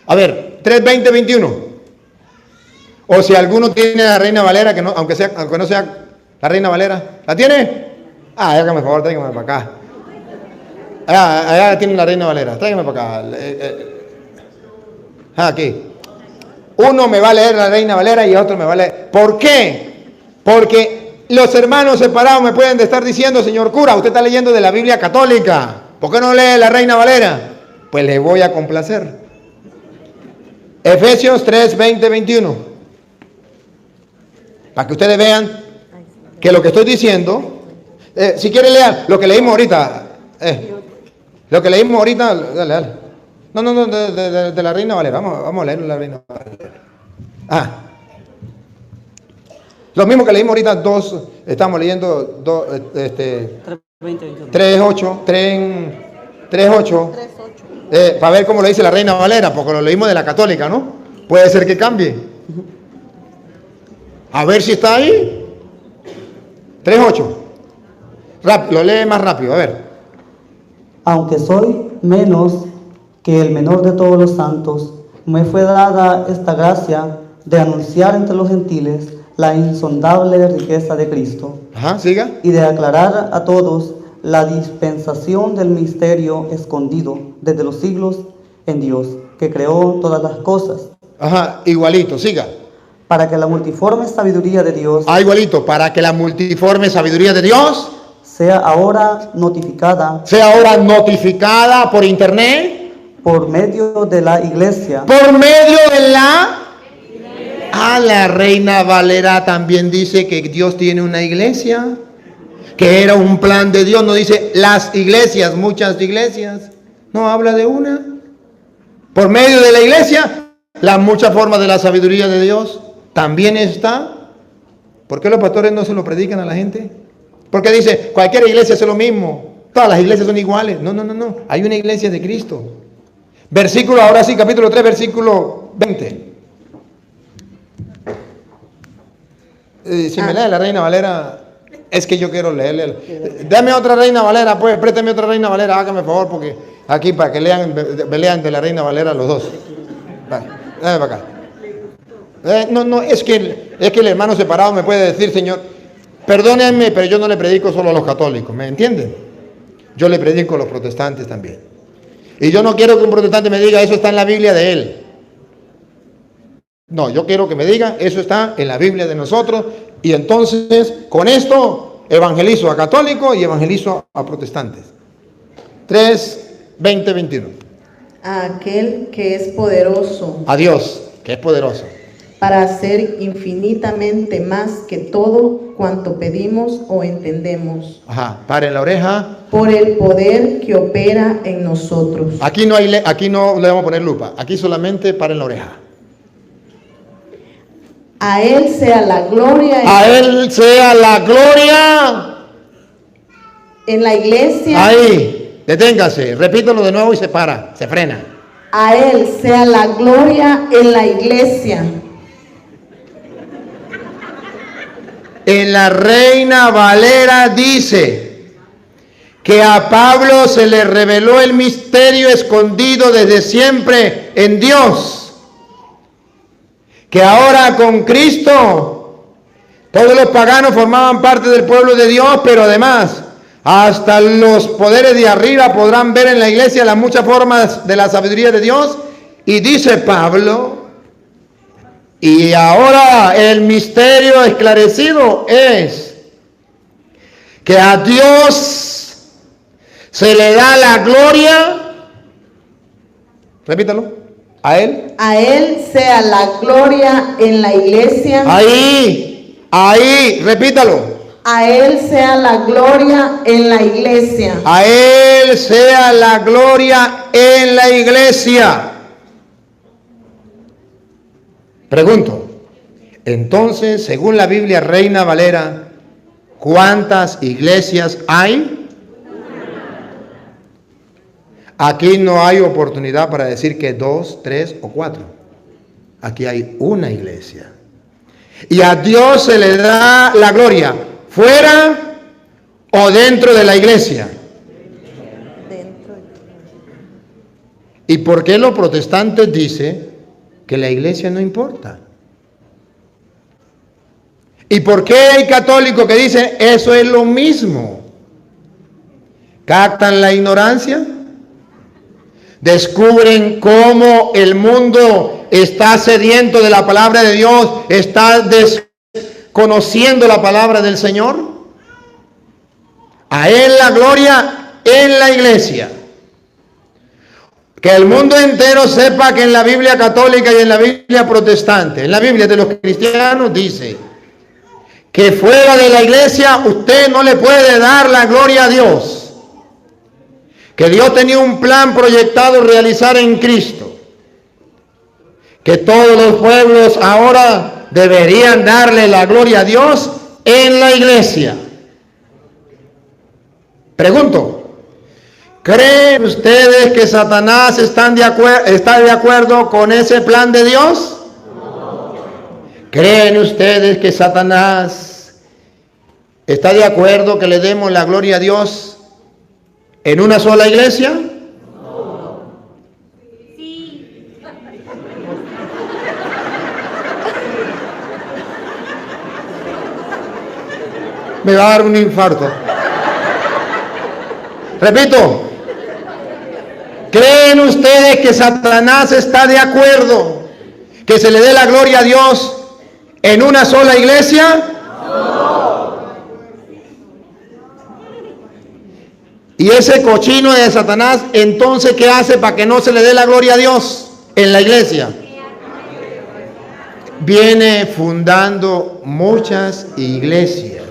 A ver, 3, 20, 21. O si alguno tiene la Reina Valera, que no, aunque no sea la Reina Valera, ¿la tiene? Hágame por favor, tráigame para acá. Allá tienen la Reina Valera, tráigame para acá. Aquí. Uno me va a leer la Reina Valera y otro me va a leer. ¿Por qué? Porque los hermanos separados me pueden estar diciendo, señor cura, usted está leyendo de la Biblia católica. ¿Por qué no lee la Reina Valera? Pues le voy a complacer. Efesios 3, 20, 21. Para que ustedes vean que lo que estoy diciendo, si quiere leer lo que leímos ahorita. Lo que leímos ahorita, dale. No, de la Reina Valera. Vamos a leer la Reina Valera. Lo mismo que leímos ahorita, estamos leyendo 3.8, 3.8. Para ver cómo lo dice la Reina Valera, porque lo leímos de la católica, ¿no? Puede ser que cambie. A ver si está ahí. 3.8. Lo lee más rápido, a ver. Aunque soy menos que el menor de todos los santos, me fue dada esta gracia de anunciar entre los gentiles la insondable riqueza de Cristo. Siga. Y de aclarar a todos la dispensación del misterio escondido desde los siglos en Dios, que creó todas las cosas, Ajá, igualito, siga. para que la multiforme sabiduría de Dios Ah, igualito, para que la multiforme sabiduría de Dios sea ahora notificada sea ahora notificada por internet, por medio de la iglesia, por medio de la... Ah, la Reina Valera también dice que Dios tiene una iglesia, que era un plan de Dios. No dice las iglesias, muchas iglesias. No habla de una. Por medio de la iglesia, la mucha forma de la sabiduría de Dios también está. ¿Por qué los pastores no se lo predican a la gente? Porque dice, cualquier iglesia hace lo mismo. Todas las iglesias son iguales. No, no, no, no. Hay una iglesia de Cristo. Versículo, ahora sí, capítulo 3, versículo 20. Si me lee la Reina Valera, es que yo quiero leerle. Dame otra Reina Valera, pues, préstame otra Reina Valera, hágame favor, porque aquí para que lean de la Reina Valera los dos. Vale, dame para acá. No, es que el hermano separado me puede decir, Señor, perdónenme, pero yo no le predico solo a los católicos, ¿me entienden? Yo le predico a los protestantes también. Y yo no quiero que un protestante me diga, eso está en la Biblia de él. No, yo quiero que me diga, eso está en la Biblia de nosotros, y entonces con esto evangelizo a católicos y evangelizo a protestantes. 3, 20, 21. A aquel que es poderoso A Dios, que es poderoso. para hacer infinitamente más que todo cuanto pedimos o entendemos, Ajá, paren la oreja. por el poder que opera en nosotros. Aquí no le vamos a poner lupa, aquí solamente paren la oreja. A Él sea la gloria A Él sea la gloria. en la iglesia. Ahí, deténgase, repítelo de nuevo y se para, se frena. A Él sea la gloria en la iglesia. En la Reina Valera dice que a Pablo se le reveló el misterio escondido desde siempre en Dios. Que ahora con Cristo todos los paganos formaban parte del pueblo de Dios, pero además hasta los poderes de arriba podrán ver en la iglesia las muchas formas de la sabiduría de Dios. Y dice Pablo, y ahora el misterio esclarecido es que a Dios se le da la gloria. Repítalo. A Él. A Él sea la gloria en la iglesia. Ahí, repítalo. A Él sea la gloria en la iglesia. A Él sea la gloria en la iglesia. Pregunto, entonces, según la Biblia Reina Valera, ¿cuántas iglesias hay? Aquí no hay oportunidad para decir que 2, 3 o 4. Aquí hay una iglesia. Y a Dios se le da la gloria, fuera o dentro de la iglesia. ¿Y por qué los protestantes dicen que la iglesia no importa? ¿Y por qué hay católicos que dicen eso es lo mismo? ¿Captan la ignorancia? Descubren cómo el mundo está sediento de la palabra de Dios, está desconociendo la palabra del Señor. A Él la gloria en la iglesia. Que el mundo entero sepa que en la Biblia católica y en la Biblia protestante, en la Biblia de los cristianos dice que fuera de la iglesia usted no le puede dar la gloria a Dios. Que Dios tenía un plan proyectado realizar en Cristo. Que todos los pueblos ahora deberían darle la gloria a Dios en la iglesia. Pregunto, ¿creen ustedes que Satanás está de acuerdo con ese plan de Dios? ¿Creen ustedes que Satanás está de acuerdo que le demos la gloria a Dios en una sola iglesia? Me va a dar un infarto. Repito, ¿Creen ustedes que Satanás está de acuerdo que se le dé la gloria a Dios en una sola iglesia? Y ese cochino de Satanás, entonces, ¿qué hace para que no se le dé la gloria a Dios en la iglesia? Viene fundando muchas iglesias.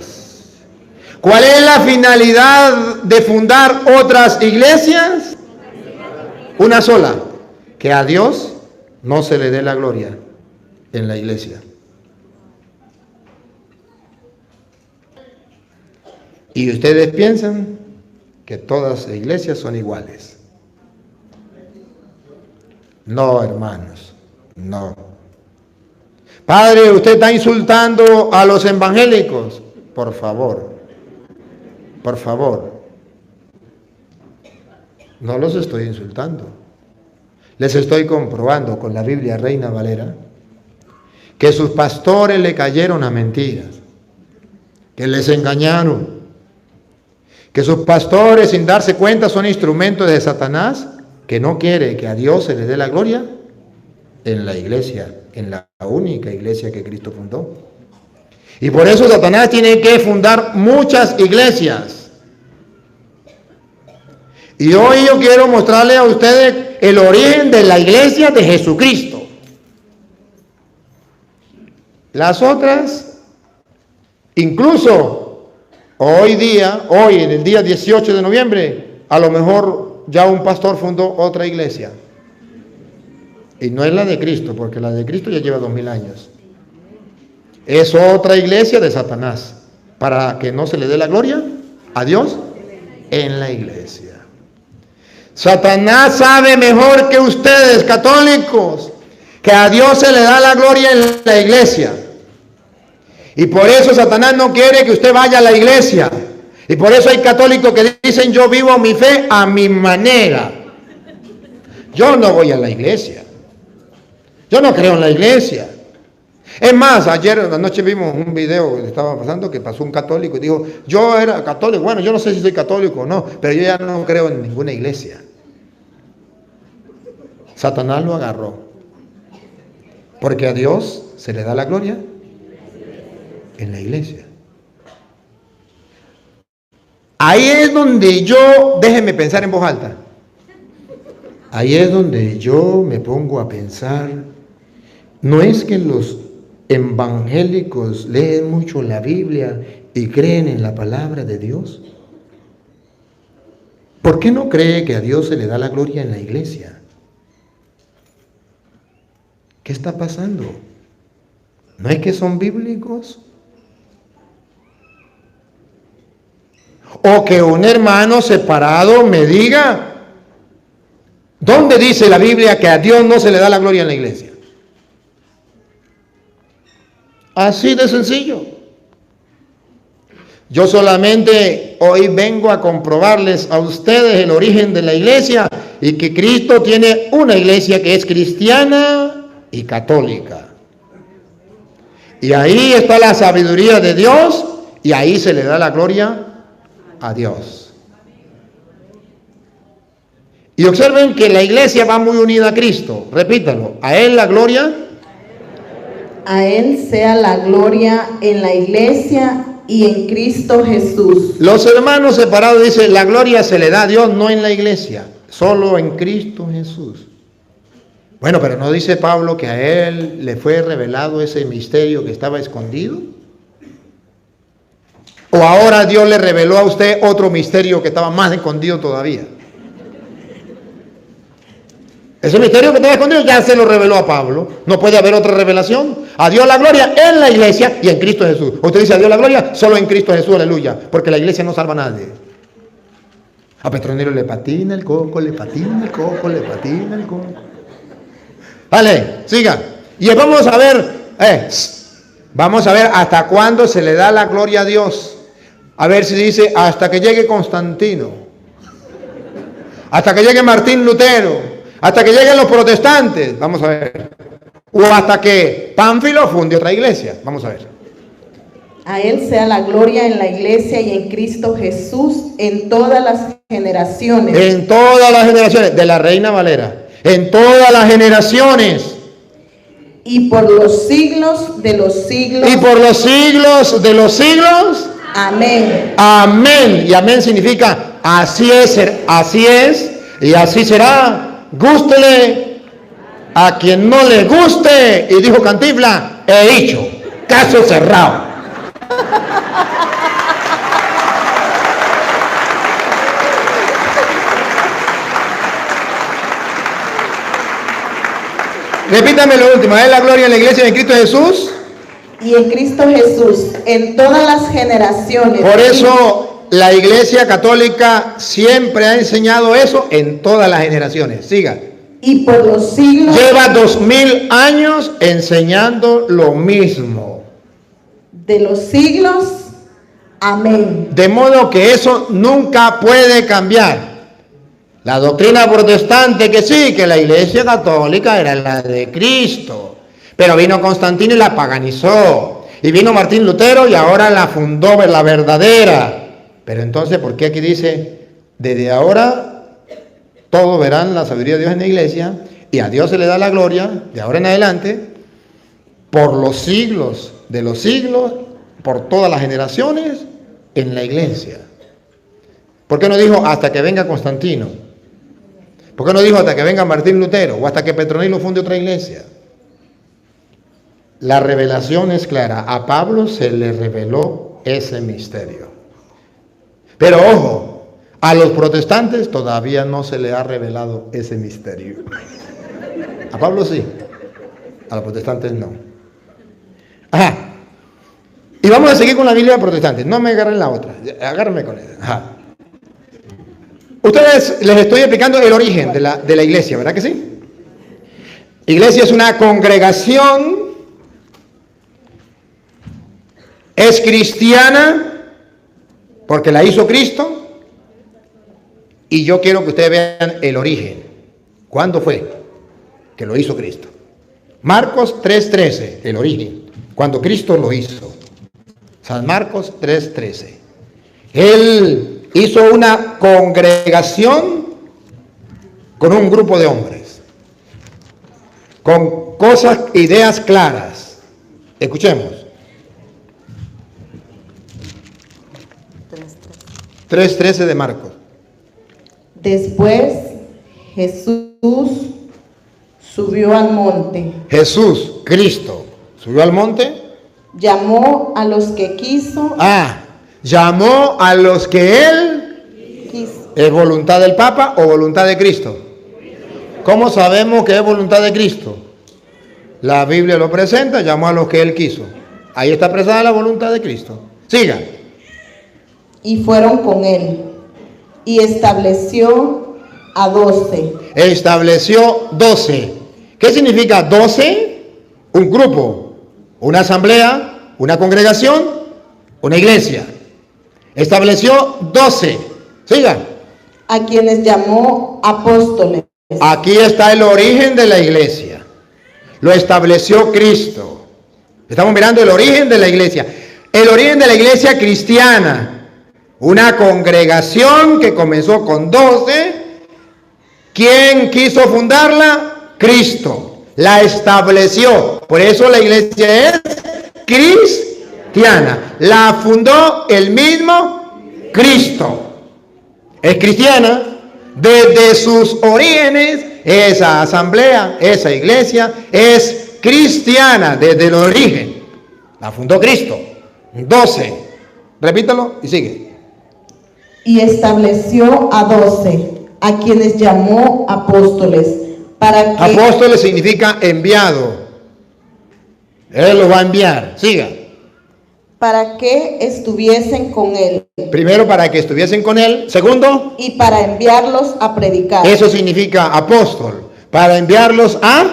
¿Cuál es la finalidad de fundar otras iglesias? Una sola, que a Dios no se le dé la gloria en la iglesia. Y ustedes piensan que todas las iglesias son iguales. No, hermanos, no. Padre, usted está insultando a los evangélicos. Por favor, por favor. No los estoy insultando. Les estoy comprobando con la Biblia Reina Valera que sus pastores le cayeron a mentiras, que les engañaron, que sus pastores sin darse cuenta son instrumentos de Satanás, que no quiere que a Dios se le dé la gloria en la iglesia, en la única iglesia que Cristo fundó. Y por eso Satanás tiene que fundar muchas iglesias. Y hoy yo quiero mostrarle a ustedes el origen de la iglesia de Jesucristo. Las otras, incluso hoy en el día 18 de noviembre, a lo mejor ya un pastor fundó otra iglesia. Y no es la de Cristo, porque la de Cristo ya lleva 2000 años. Es otra iglesia de Satanás, para que no se le dé la gloria a Dios en la iglesia. Satanás sabe mejor que ustedes, católicos, que a Dios se le da la gloria en la iglesia. Y por eso Satanás no quiere que usted vaya a la iglesia. Y por eso hay católicos que dicen: yo vivo mi fe a mi manera. Yo no voy a la iglesia. Yo no creo en la iglesia. Es más, ayer anoche vimos un video que estaba pasando, que pasó un católico y dijo: yo era católico. Bueno, yo no sé si soy católico o no, pero yo ya no creo en ninguna iglesia. Satanás lo agarró, porque a Dios se le da la gloria en la iglesia. Ahí es donde yo, déjenme pensar en voz alta, ahí es donde yo me pongo a pensar. No es que los evangélicos leen mucho la Biblia y creen en la palabra de Dios. ¿Por qué no cree que a Dios se le da la gloria en la iglesia? ¿Qué está pasando? ¿No es que son bíblicos? O que un hermano separado me diga: ¿dónde dice la Biblia que a Dios no se le da la gloria en la iglesia? Así de sencillo. Yo solamente hoy vengo a comprobarles a ustedes el origen de la iglesia, y que Cristo tiene una iglesia que es cristiana y católica. Y ahí está la sabiduría de Dios, y ahí se le da la gloria a Dios. Y observen que la iglesia va muy unida a Cristo. Repítalo: a Él la gloria. A Él sea la gloria en la iglesia y en Cristo Jesús. Los hermanos separados dicen: la gloria se le da a Dios, no en la iglesia, solo en Cristo Jesús. Bueno, pero ¿no dice Pablo que a él le fue revelado ese misterio que estaba escondido? ¿O ahora Dios le reveló a usted otro misterio que estaba más escondido todavía? Ese misterio que estaba escondido ya se lo reveló a Pablo. No puede haber otra revelación. A Dios la gloria en la iglesia y en Cristo Jesús. Usted dice: a Dios la gloria solo en Cristo Jesús, aleluya. Porque la iglesia no salva a nadie. A Petronilo le patina el coco, le patina el coco, le patina el coco. Vale, siga. Y vamos a ver hasta cuándo se le da la gloria a Dios. A ver si dice: hasta que llegue Constantino, hasta que llegue Martín Lutero, hasta que lleguen los protestantes. Vamos a ver. O hasta que Pánfilo funde otra iglesia. Vamos a ver. A Él sea la gloria en la iglesia y en Cristo Jesús en todas las generaciones. En todas las generaciones. De la Reina Valera. En todas las generaciones. Y por los siglos de los siglos. Y por los siglos de los siglos. Amén. Amén. Y amén significa así es y así será. Gústele a quien no le guste. Y dijo Cantinflas, he dicho, caso cerrado. Repítame lo último, es la gloria en la iglesia de Cristo Jesús. Y en Cristo Jesús, en todas las generaciones. Por eso la iglesia católica siempre ha enseñado eso en todas las generaciones. Siga. Y por los siglos. Lleva 2000 años enseñando lo mismo. De los siglos. Amén. De modo que eso nunca puede cambiar. La doctrina protestante que sí, que la iglesia católica era la de Cristo. Pero vino Constantino y la paganizó. Y vino Martín Lutero y ahora la fundó la verdadera. Pero entonces, ¿por qué aquí dice, desde ahora todos verán la sabiduría de Dios en la iglesia y a Dios se le da la gloria, de ahora en adelante, por los siglos de los siglos, por todas las generaciones, en la iglesia? ¿Por qué no dijo hasta que venga Constantino? ¿Por qué no dijo hasta que venga Martín Lutero o hasta que Petronilo funde otra iglesia? La revelación es clara. A Pablo se le reveló ese misterio. Pero ojo, a los protestantes todavía no se le ha revelado ese misterio. A Pablo sí, a los protestantes no. Ajá. Y vamos a seguir con la Biblia protestante. No me agarren la otra, agárrenme con ella. Ajá. Ustedes les estoy explicando el origen de la iglesia, ¿verdad que sí? Iglesia es una congregación, es cristiana porque la hizo Cristo, y yo quiero que ustedes vean el origen. ¿Cuándo fue que lo hizo Cristo? Marcos 3:13, el origen, cuando Cristo lo hizo. San Marcos 3:13. Él hizo una congregación con un grupo de hombres, con cosas, ideas claras. Escuchemos. 3:13 de Marcos. Después Jesús subió al monte. Jesús, Cristo, subió al monte. Llamó a los que quiso. Llamó a los que él quiso. ¿Es voluntad del Papa o voluntad de Cristo? ¿Cómo sabemos que es voluntad de Cristo? La Biblia lo presenta, llamó a los que él quiso. Ahí está expresada la voluntad de Cristo. Siga. Y fueron con él, y estableció a 12. Estableció 12. ¿Qué significa 12? Un grupo, una asamblea, una congregación, una iglesia. Estableció 12. Siga. A quienes llamó apóstoles. Aquí está el origen de la iglesia. Lo estableció Cristo. Estamos mirando el origen de la iglesia. El origen de la iglesia cristiana. Una congregación que comenzó con 12. ¿Quién quiso fundarla? Cristo. La estableció. Por eso la iglesia es cristiana. La fundó el mismo Cristo. Es cristiana. Desde sus orígenes, esa asamblea, esa iglesia es cristiana desde el origen. La fundó Cristo. 12. Repítalo y sigue. Y estableció a 12, a quienes llamó apóstoles, para que... Apóstoles significa enviado. Él los va a enviar. Siga. Para que estuviesen con él. Primero, para que estuviesen con él. Segundo, y para enviarlos a predicar. Eso significa apóstol. Para enviarlos a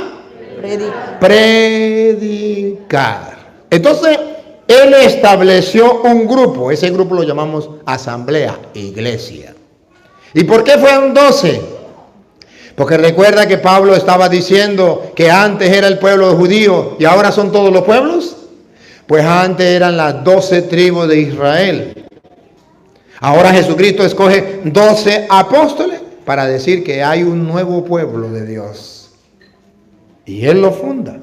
predicar. Entonces, él estableció un grupo. Ese grupo lo llamamos asamblea, iglesia. ¿Y por qué fueron 12? Porque recuerda que Pablo estaba diciendo que antes era el pueblo judío y ahora son todos los pueblos. Pues antes eran las 12 tribus de Israel. Ahora Jesucristo escoge 12 apóstoles para decir que hay un nuevo pueblo de Dios. Y Él lo funda.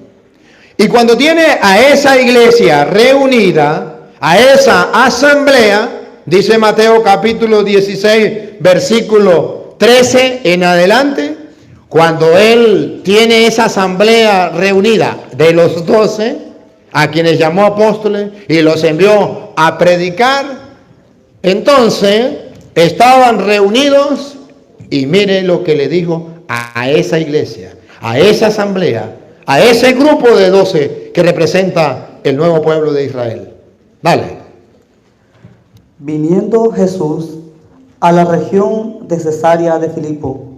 Y cuando tiene a esa iglesia reunida, a esa asamblea, dice Mateo capítulo 16, versículo 13 en adelante, cuando Él tiene esa asamblea reunida de los 12, a quienes llamó apóstoles y los envió a predicar, entonces estaban reunidos y mire lo que le dijo a esa iglesia, a esa asamblea, a ese grupo de 12 que representa el nuevo pueblo de Israel. Dale. Viniendo Jesús a la región de Cesarea de Filipo,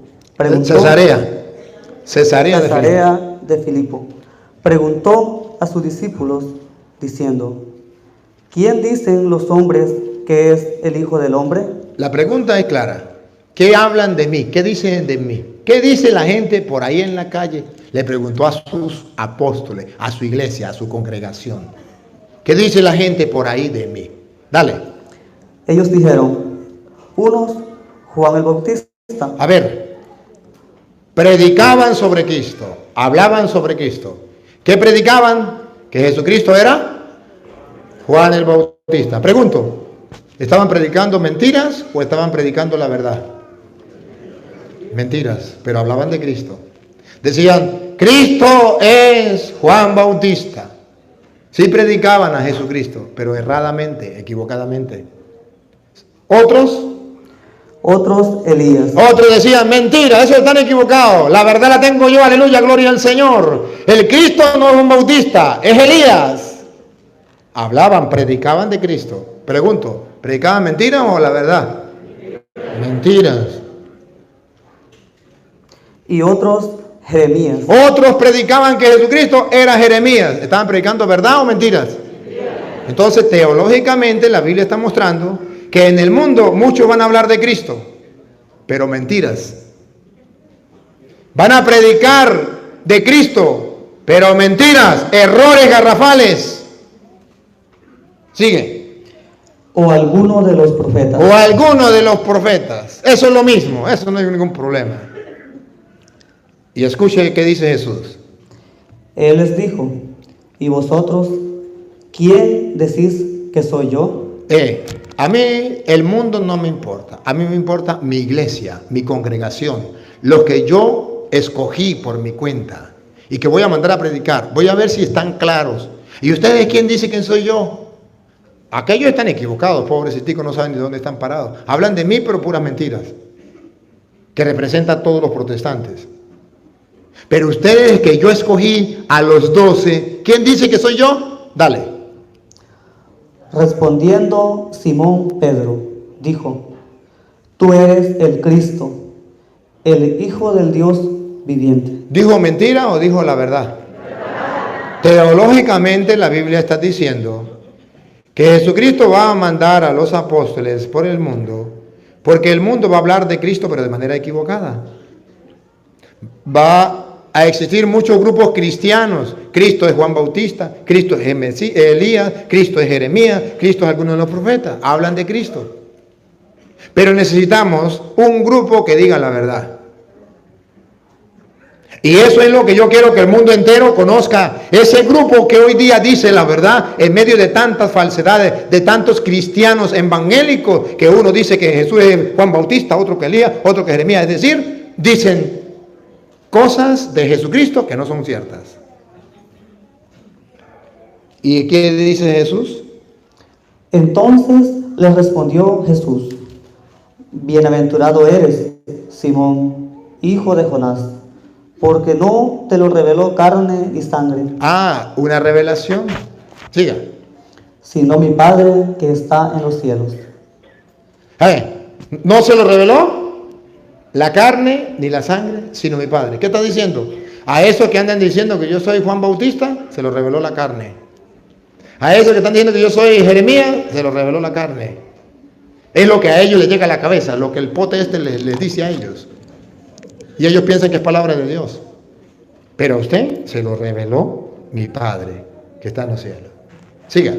Cesarea de Filipo, preguntó a sus discípulos diciendo: ¿quién dicen los hombres que es el Hijo del Hombre? La pregunta es clara. ¿Qué hablan de mí? ¿Qué dicen de mí? ¿Qué dice la gente por ahí en la calle? Le preguntó a sus apóstoles, a su iglesia, a su congregación. ¿Qué dice la gente por ahí de mí? Dale. Ellos dijeron: unos, Juan el Bautista. A ver, predicaban sobre Cristo, hablaban sobre Cristo. ¿Qué predicaban? Que Jesucristo era Juan el Bautista. Pregunto, ¿estaban predicando mentiras o estaban predicando la verdad? Mentiras, pero hablaban de Cristo. Decían, Cristo es Juan Bautista. Sí predicaban a Jesucristo, pero erradamente, equivocadamente. Otros Elías. Otros decían, mentira, eso están equivocados. La verdad la tengo yo, aleluya, gloria al Señor. El Cristo no es un bautista, es Elías. Hablaban, predicaban de Cristo. Pregunto, ¿predicaban mentiras o la verdad? Mentiras. Y otros, Jeremías. Otros predicaban que Jesucristo era Jeremías. ¿Estaban predicando verdad o mentiras? Entonces, teológicamente, la Biblia está mostrando que en el mundo muchos van a hablar de Cristo, pero mentiras. Van a predicar de Cristo, pero mentiras, errores garrafales. Sigue. O alguno de los profetas. O alguno de los profetas. Eso es lo mismo, eso no hay ningún problema. Y escuche qué dice Jesús. Él les dijo: ¿y vosotros quién decís que soy yo? A mí el mundo no me importa. A mí me importa mi iglesia, mi congregación, lo que yo escogí por mi cuenta y que voy a mandar a predicar. Voy a ver si están claros. ¿Y ustedes quién dice quién soy yo? Aquellos están equivocados, pobrecitos, no saben ni dónde están parados. Hablan de mí, pero puras mentiras, que representan a todos los protestantes. Pero ustedes que yo escogí a los 12, ¿quién dice que soy yo? Dale. Respondiendo Simón Pedro, dijo: tú eres el Cristo, el Hijo del Dios viviente. ¿Dijo mentira o dijo la verdad? Teológicamente la Biblia está diciendo que Jesucristo va a mandar a los apóstoles por el mundo, porque el mundo va a hablar de Cristo pero de manera equivocada. Va a existir muchos grupos cristianos. Cristo es Juan Bautista, Cristo es Elías, Cristo es Jeremías, Cristo es alguno de los profetas. Hablan de Cristo. Pero necesitamos un grupo que diga la verdad. Y eso es lo que yo quiero que el mundo entero conozca. Ese grupo que hoy día dice la verdad en medio de tantas falsedades, de tantos cristianos evangélicos, que uno dice que Jesús es Juan Bautista, otro que Elías, otro que Jeremías. Es decir, dicen cosas de Jesucristo que no son ciertas. ¿Y qué dice Jesús? Entonces les respondió Jesús: bienaventurado eres, Simón, hijo de Jonás, porque no te lo reveló carne y sangre. Una revelación. Siga. Sino mi Padre que está en los cielos. ¿No se lo reveló la carne ni la sangre, sino mi Padre? ¿Qué está diciendo? A esos que andan diciendo que yo soy Juan Bautista, se lo reveló la carne. A esos que están diciendo que yo soy Jeremías, se lo reveló la carne. Es lo que a ellos les llega a la cabeza, lo que el pote les dice a ellos. Y ellos piensan que es palabra de Dios. Pero a usted se lo reveló mi Padre que está en los cielos. Siga.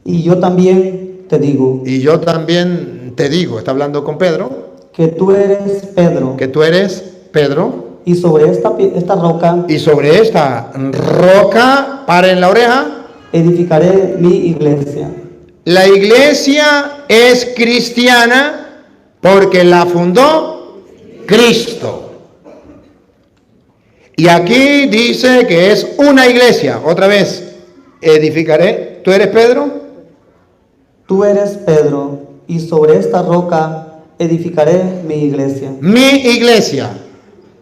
Y yo también te digo Y yo también te digo, está hablando con Pedro, que tú eres Pedro, que tú eres Pedro, y sobre esta roca y sobre esta roca, paren la oreja, edificaré mi iglesia. la iglesia es cristiana porque la fundó Cristo. Y aquí dice que es una iglesia. Otra vez, edificaré. ¿Tú eres Pedro? Tú eres Pedro, y sobre esta roca edificaré mi iglesia. Mi iglesia.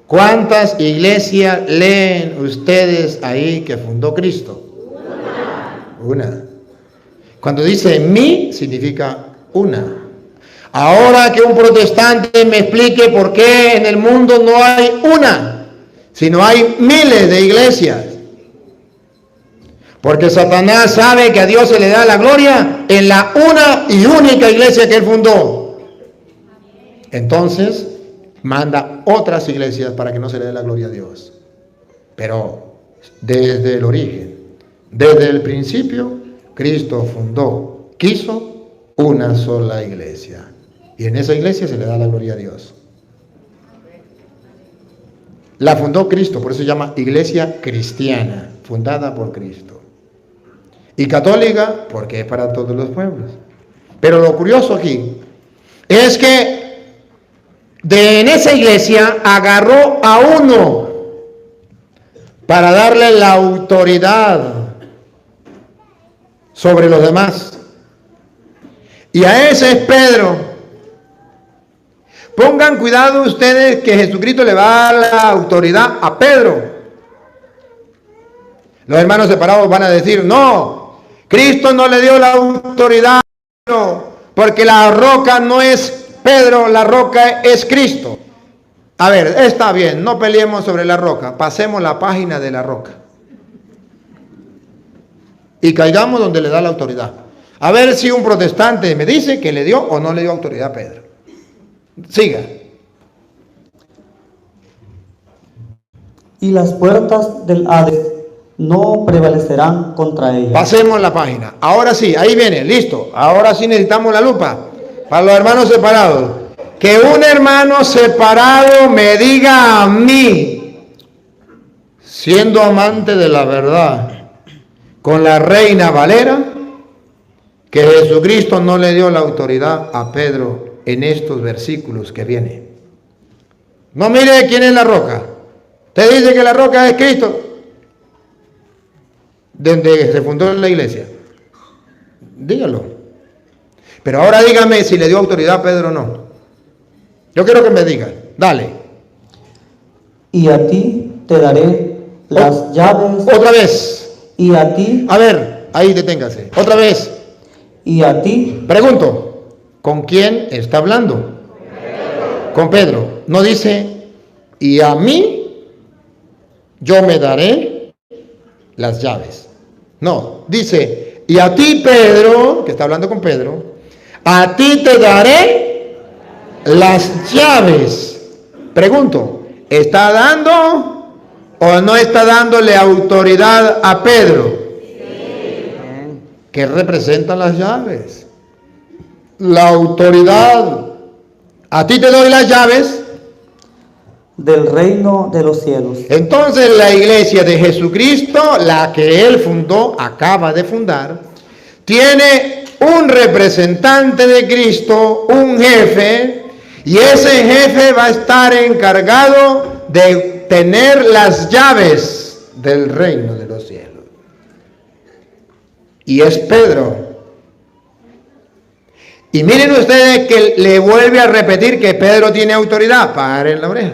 ¿Cuántas iglesias leen ustedes ahí que fundó Cristo? Una. Cuando dice mi, significa una. Ahora que un protestante me explique por qué en el mundo no hay una, sino hay miles de iglesias. Porque Satanás sabe que a Dios se le da la gloria en la una y única iglesia que él fundó. Entonces, manda otras iglesias para que no se le dé la gloria a Dios. Pero desde el origen, desde el principio, Cristo fundó, quiso una sola iglesia. Y en esa iglesia se le da la gloria a Dios. La fundó Cristo, por eso se llama iglesia cristiana, fundada por Cristo. Y católica, porque es para todos los pueblos. Pero lo curioso aquí es que en esa iglesia agarró a uno para darle la autoridad sobre los demás. Y a ese es Pedro. Pongan cuidado ustedes que Jesucristo le va a dar la autoridad a Pedro. Los hermanos separados van a decir, no, Cristo no le dio la autoridad a Pedro, porque la roca no es Pedro, la roca es Cristo. A ver, está bien, no peleemos sobre la roca, pasemos la página de la roca. Y caigamos donde le da la autoridad. A ver si un protestante me dice que le dio o no le dio autoridad a Pedro. Siga. Y las puertas del Hades no prevalecerán contra ella. Pasemos la página. Ahora sí, ahí viene, listo. Ahora sí necesitamos la lupa. Para los hermanos separados. Que un hermano separado me diga a mí, siendo amante de la verdad, con la Reina Valera, que Jesucristo no le dio la autoridad a Pedro en estos versículos que vienen. No mire quién es la roca. Usted dice que la roca es Cristo, desde se fundó la iglesia. Dígalo. Pero ahora dígame si le dio autoridad a Pedro o no. Yo quiero que me diga. Dale. Y a ti te daré las llaves. Otra vez. Y a ti. A ver, ahí deténgase. Otra vez. Y a ti. Pregunto. ¿Con quién está hablando? Con Pedro. No dice, y a mí yo me daré las llaves. No, dice, y a ti Pedro, que está hablando con Pedro, a ti te daré las llaves. Pregunto, ¿está dando o no está dándole autoridad a Pedro? ¿Qué representan las llaves? La autoridad. A ti te doy las llaves del reino de los cielos. Entonces la iglesia de Jesucristo, la que él fundó, acaba de fundar, tiene un representante de Cristo, un jefe, y ese jefe va a estar encargado de tener las llaves del reino de los cielos. Y es Pedro. Y miren ustedes que le vuelve a repetir que Pedro tiene autoridad. Paren la oreja.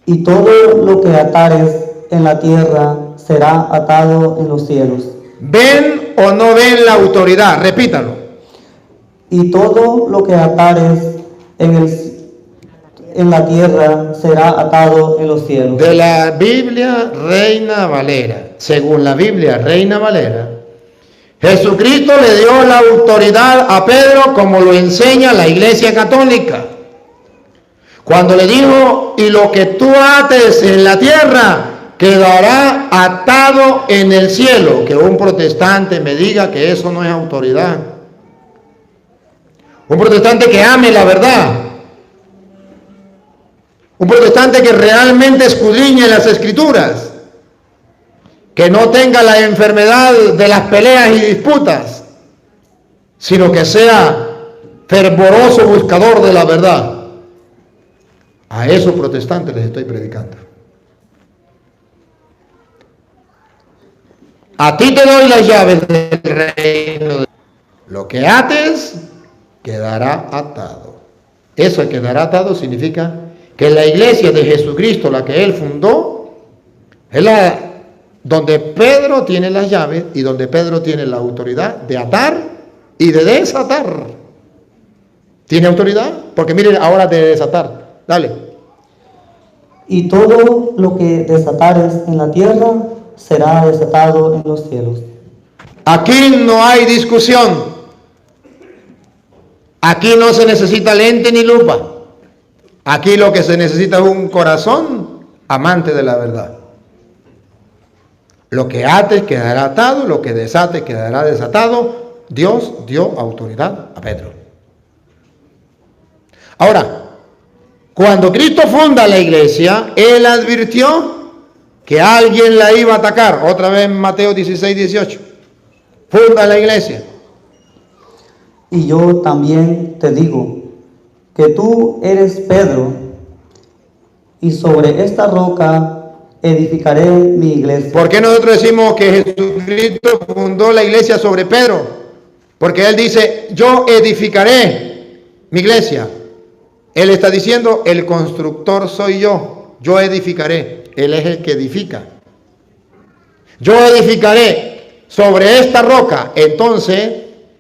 Y todo lo que atares en la tierra será atado en los cielos. ¿Ven o no ven la autoridad? Repítalo. Y todo lo que atares en la tierra será atado en los cielos. De la Biblia Reina Valera. Según la Biblia Reina Valera, Jesucristo le dio la autoridad a Pedro como lo enseña la Iglesia Católica. Cuando le dijo, y lo que tú ates en la tierra quedará atado en el cielo. Que un protestante me diga que eso no es autoridad. Un protestante que ame la verdad. Un protestante que realmente escudriñe las escrituras. Que no tenga la enfermedad de las peleas y disputas, sino que sea fervoroso buscador de la verdad. A esos protestantes les estoy predicando. A ti te doy las llaves del reino. Lo que ates quedará atado. Eso de quedará atado significa que la iglesia de Jesucristo, la que él fundó, es la donde Pedro tiene las llaves y donde Pedro tiene la autoridad de atar y de desatar. ¿Tiene autoridad? Porque miren, ahora de desatar. Dale. Y todo lo que desatares en la tierra será desatado en los cielos. Aquí no hay discusión. Aquí no se necesita lente ni lupa. Aquí lo que se necesita es un corazón amante de la verdad. Lo que ates quedará atado, lo que desates quedará desatado. Dios dio autoridad a Pedro. Ahora, cuando Cristo funda la iglesia, Él advirtió que alguien la iba a atacar. Otra vez en Mateo 16, 18. Funda la iglesia. Y yo también te digo que tú eres Pedro, y sobre esta roca edificaré mi iglesia. ¿Por qué nosotros decimos que Jesucristo fundó la iglesia sobre Pedro? Porque Él dice, yo edificaré mi iglesia. Él está diciendo, el constructor soy yo edificaré. Él es el que edifica. Yo edificaré sobre esta roca. Entonces,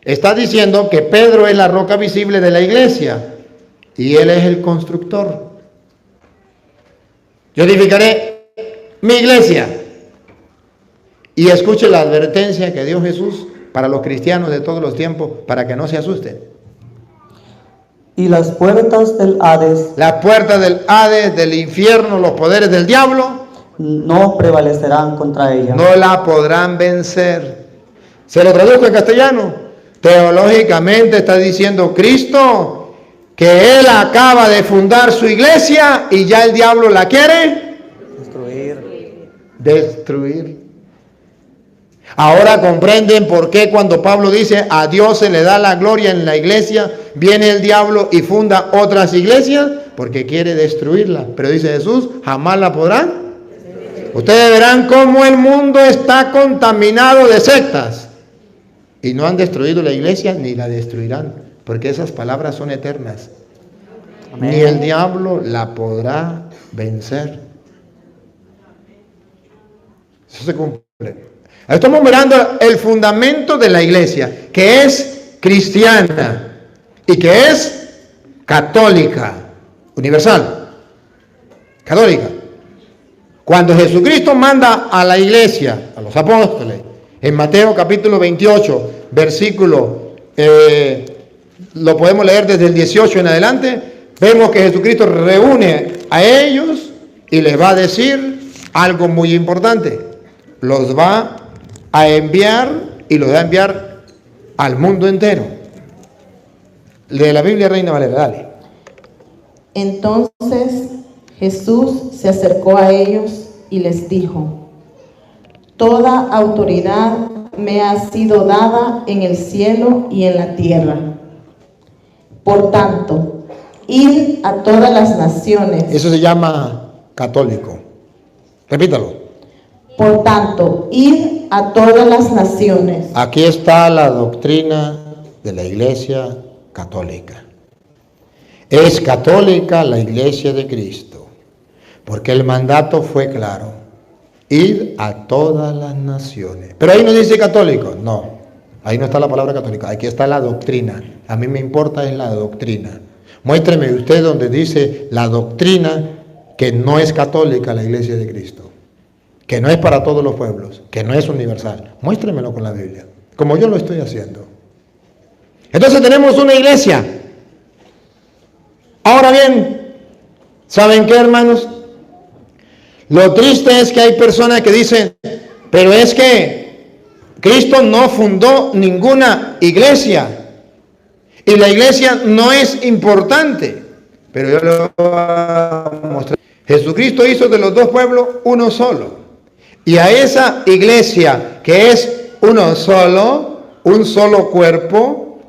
está diciendo que Pedro es la roca visible de la iglesia y él es el constructor. Yo edificaré mi iglesia. Y escuche la advertencia que dio Jesús para los cristianos de todos los tiempos, para que no se asusten. Y las puertas del Hades, Las puertas del Hades, del infierno, los poderes del diablo, no prevalecerán contra ella. no la podrán vencer. Se lo traduzco en castellano. Teológicamente está diciendo Cristo que Él acaba de fundar su iglesia y ya el diablo la quiere destruir. Ahora comprenden por qué cuando Pablo dice a Dios se le da la gloria en la iglesia, viene el diablo y funda otras iglesias, porque quiere destruirla. Pero dice Jesús, jamás la podrán. Ustedes verán cómo el mundo está contaminado de sectas. Y no han destruido la iglesia ni la destruirán, porque esas palabras son eternas. Amén. Ni el diablo la podrá vencer. Eso se cumple. Estamos mirando el fundamento de la iglesia, que es cristiana y que es católica, universal, católica. Cuando Jesucristo manda a la iglesia, a los apóstoles, en Mateo capítulo 28, versículo, lo podemos leer desde el 18 en adelante, vemos que Jesucristo reúne a ellos y les va a decir algo muy importante. Los va a enviar y los va a enviar al mundo entero. De la Biblia Reina Valera, dale. Entonces Jesús se acercó a ellos y les dijo: Toda autoridad me ha sido dada en el cielo y en la tierra. Por tanto, id a todas las naciones. Eso se llama católico. Repítalo. Por tanto, id a todas las naciones. Aquí está la doctrina de la iglesia católica. Es católica la iglesia de Cristo, porque el mandato fue claro. Id a todas las naciones. Pero ahí no dice católico, no. Ahí no está la palabra católica, aquí está la doctrina. A mí me importa es la doctrina. Muéstreme usted donde dice la doctrina que no es católica la iglesia de Cristo, que no es para todos los pueblos, que no es universal. Muéstremelo con la Biblia, como yo lo estoy haciendo. Entonces tenemos una iglesia. Ahora bien, ¿saben qué, hermanos? Lo triste es que hay personas que dicen, pero es que Cristo no fundó ninguna iglesia y la iglesia no es importante. Pero yo le voy a mostrar. Jesucristo hizo de los dos pueblos uno solo. Y a esa iglesia que es uno solo, un solo cuerpo,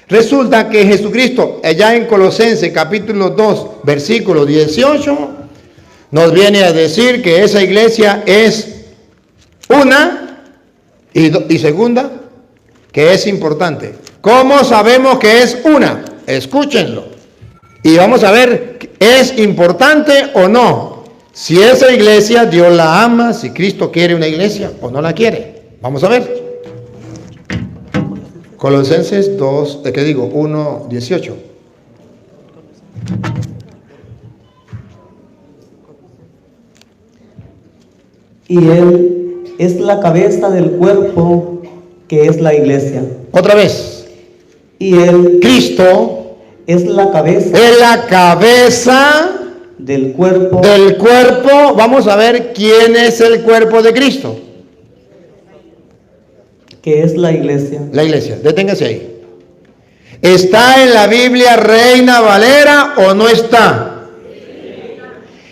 resulta que Jesucristo, allá en Colosenses capítulo 2, versículo 18, nos viene a decir que esa iglesia es una y segunda, que es importante. ¿Cómo sabemos que es una? Escúchenlo. Y vamos a ver, ¿es importante o no? Si esa iglesia Dios la ama, si Cristo quiere una iglesia o no la quiere. Vamos a ver. Colosenses 2, ¿qué digo? 1, 18. Y Él es la cabeza del cuerpo, que es la iglesia. Otra vez. Y Él Cristo es la cabeza es la cabeza del cuerpo, del cuerpo. Vamos a ver quién es el cuerpo de Cristo. que es la iglesia. La iglesia, deténgase ahí. ¿Está en la Biblia Reina Valera o no está?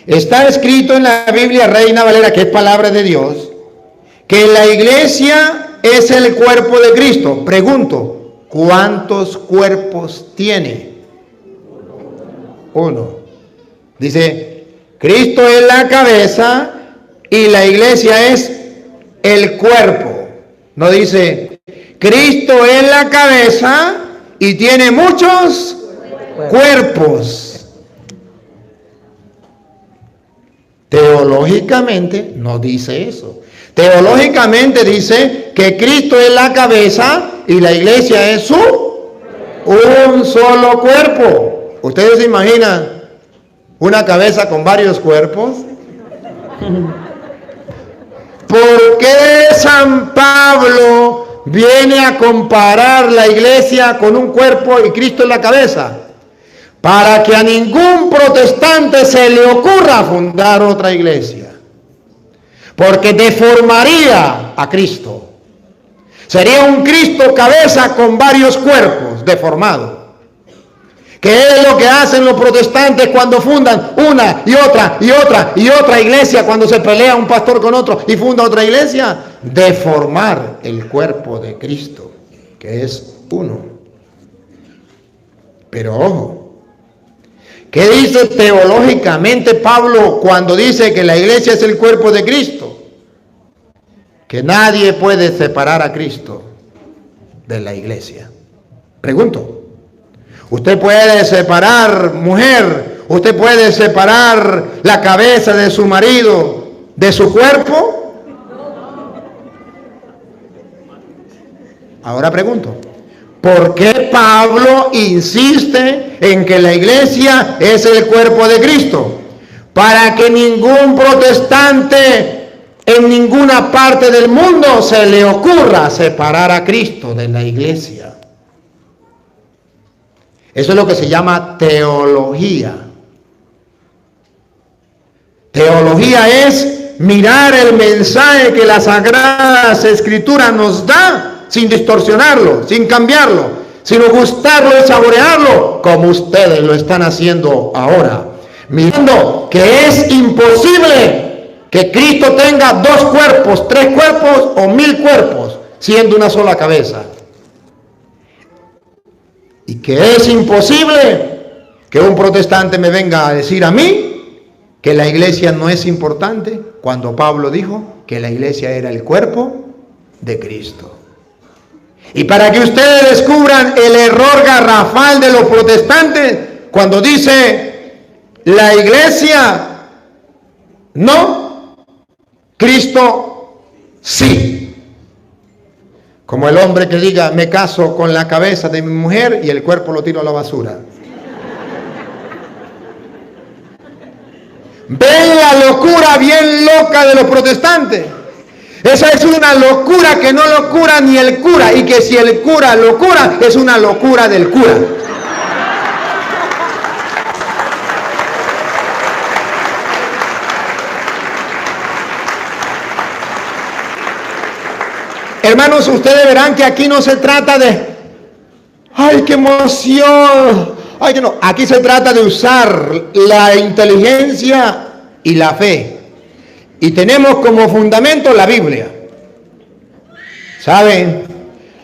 Está escrito en la Biblia Reina Valera, que es palabra de Dios, que la iglesia es el cuerpo de Cristo. Pregunto, ¿cuántos cuerpos tiene? Uno. Dice, Cristo es la cabeza y la iglesia es el cuerpo. No dice, Cristo es la cabeza y tiene muchos cuerpos. Teológicamente no dice eso. Teológicamente dice que Cristo es la cabeza y la iglesia es un solo cuerpo. ¿Ustedes se imaginan una cabeza con varios cuerpos? ¿Por qué San Pablo viene a comparar la iglesia con un cuerpo y Cristo es la cabeza? Para que a ningún protestante se le ocurra fundar otra iglesia, porque deformaría a Cristo. Sería un Cristo cabeza con varios cuerpos, deformado. ¿Qué es lo que hacen los protestantes cuando fundan una y otra y otra y otra iglesia? Cuando se pelea un pastor con otro y funda otra iglesia, deformar el cuerpo de Cristo, que es uno. Pero ojo, ¿qué dice teológicamente Pablo cuando dice que la iglesia es el cuerpo de Cristo? Que nadie puede separar a Cristo de la iglesia. Pregunto, ¿usted puede separar, mujer, usted puede separar la cabeza de su marido de su cuerpo? Ahora pregunto, ¿por qué Pablo insiste en que la iglesia es el cuerpo de Cristo? Para que ningún protestante en ninguna parte del mundo se le ocurra separar a Cristo de la iglesia. Eso es lo que se llama teología. Teología es mirar el mensaje que las Sagradas Escrituras nos da sin distorsionarlo, sin cambiarlo, sino gustarlo y saborearlo como ustedes lo están haciendo ahora, mirando que es imposible que Cristo tenga 2 cuerpos, 3 cuerpos o 1000 cuerpos, siendo una sola cabeza. Y que es imposible que un protestante me venga a decir a mí que la iglesia no es importante, cuando Pablo dijo que la iglesia era el cuerpo de Cristo. Y para que ustedes descubran el error garrafal de los protestantes, cuando dice la iglesia no, Cristo sí. Como el hombre que diga, me caso con la cabeza de mi mujer y el cuerpo lo tiro a la basura. ¿Ven la locura bien loca de los protestantes? Esa es una locura que no lo cura ni el cura, y que si el cura lo cura, es una locura del cura. Hermanos, ustedes verán que aquí no se trata de, ¡ay, qué emoción! ¡Ay, que no! Aquí se trata de usar la inteligencia y la fe. Y tenemos como fundamento la Biblia. ¿Saben?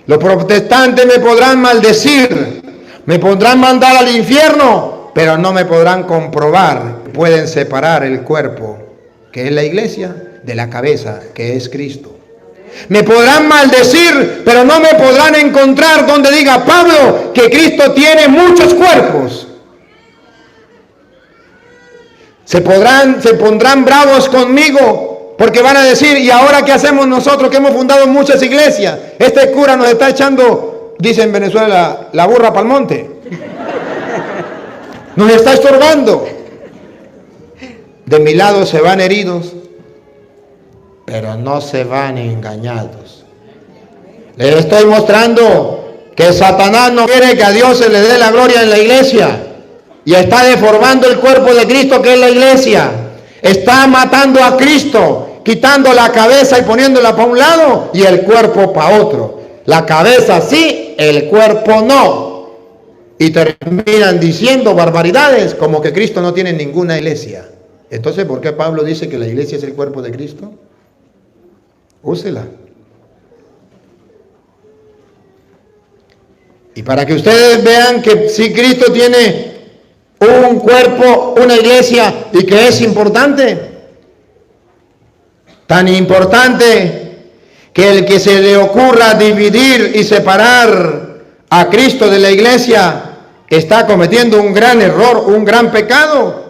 Los protestantes me podrán maldecir, me podrán mandar al infierno, pero no me podrán comprobar. Pueden separar el cuerpo, que es la iglesia, de la cabeza, que es Cristo. Me podrán maldecir, pero no me podrán encontrar donde diga Pablo que Cristo tiene muchos cuerpos. Se pondrán bravos conmigo porque van a decir, ¿y ahora qué hacemos nosotros que hemos fundado muchas iglesias? Este cura nos está echando, dice en Venezuela, la burra pa'l monte. Nos está estorbando. De mi lado se van heridos, pero no se van engañados. Les estoy mostrando que Satanás no quiere que a Dios se le dé la gloria en la iglesia. Y está deformando el cuerpo de Cristo, que es la iglesia. Está matando a Cristo, quitando la cabeza y poniéndola para un lado y el cuerpo para otro. La cabeza sí, el cuerpo no. Y terminan diciendo barbaridades como que Cristo no tiene ninguna iglesia. Entonces, ¿por qué Pablo dice que la iglesia es el cuerpo de Cristo? Úsela. Y para que ustedes vean que si Cristo tiene un cuerpo, una iglesia, y que es importante, tan importante que el que se le ocurra dividir y separar a Cristo de la iglesia está cometiendo un gran error, un gran pecado.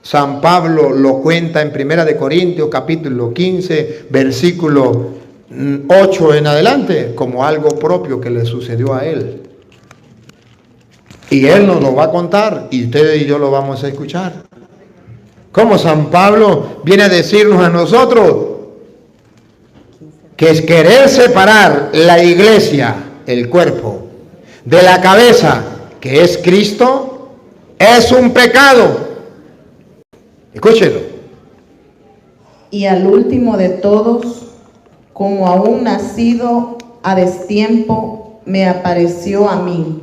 San Pablo lo cuenta en 1 de Corintios capítulo 15 versículo 8 en adelante como algo propio que le sucedió a él. Y él nos lo va a contar y ustedes y yo lo vamos a escuchar. Como San Pablo viene a decirnos a nosotros que es querer separar la iglesia, el cuerpo, de la cabeza, que es Cristo, es un pecado. Escúchelo. Y al último de todos, como a un nacido a destiempo, me apareció a mí.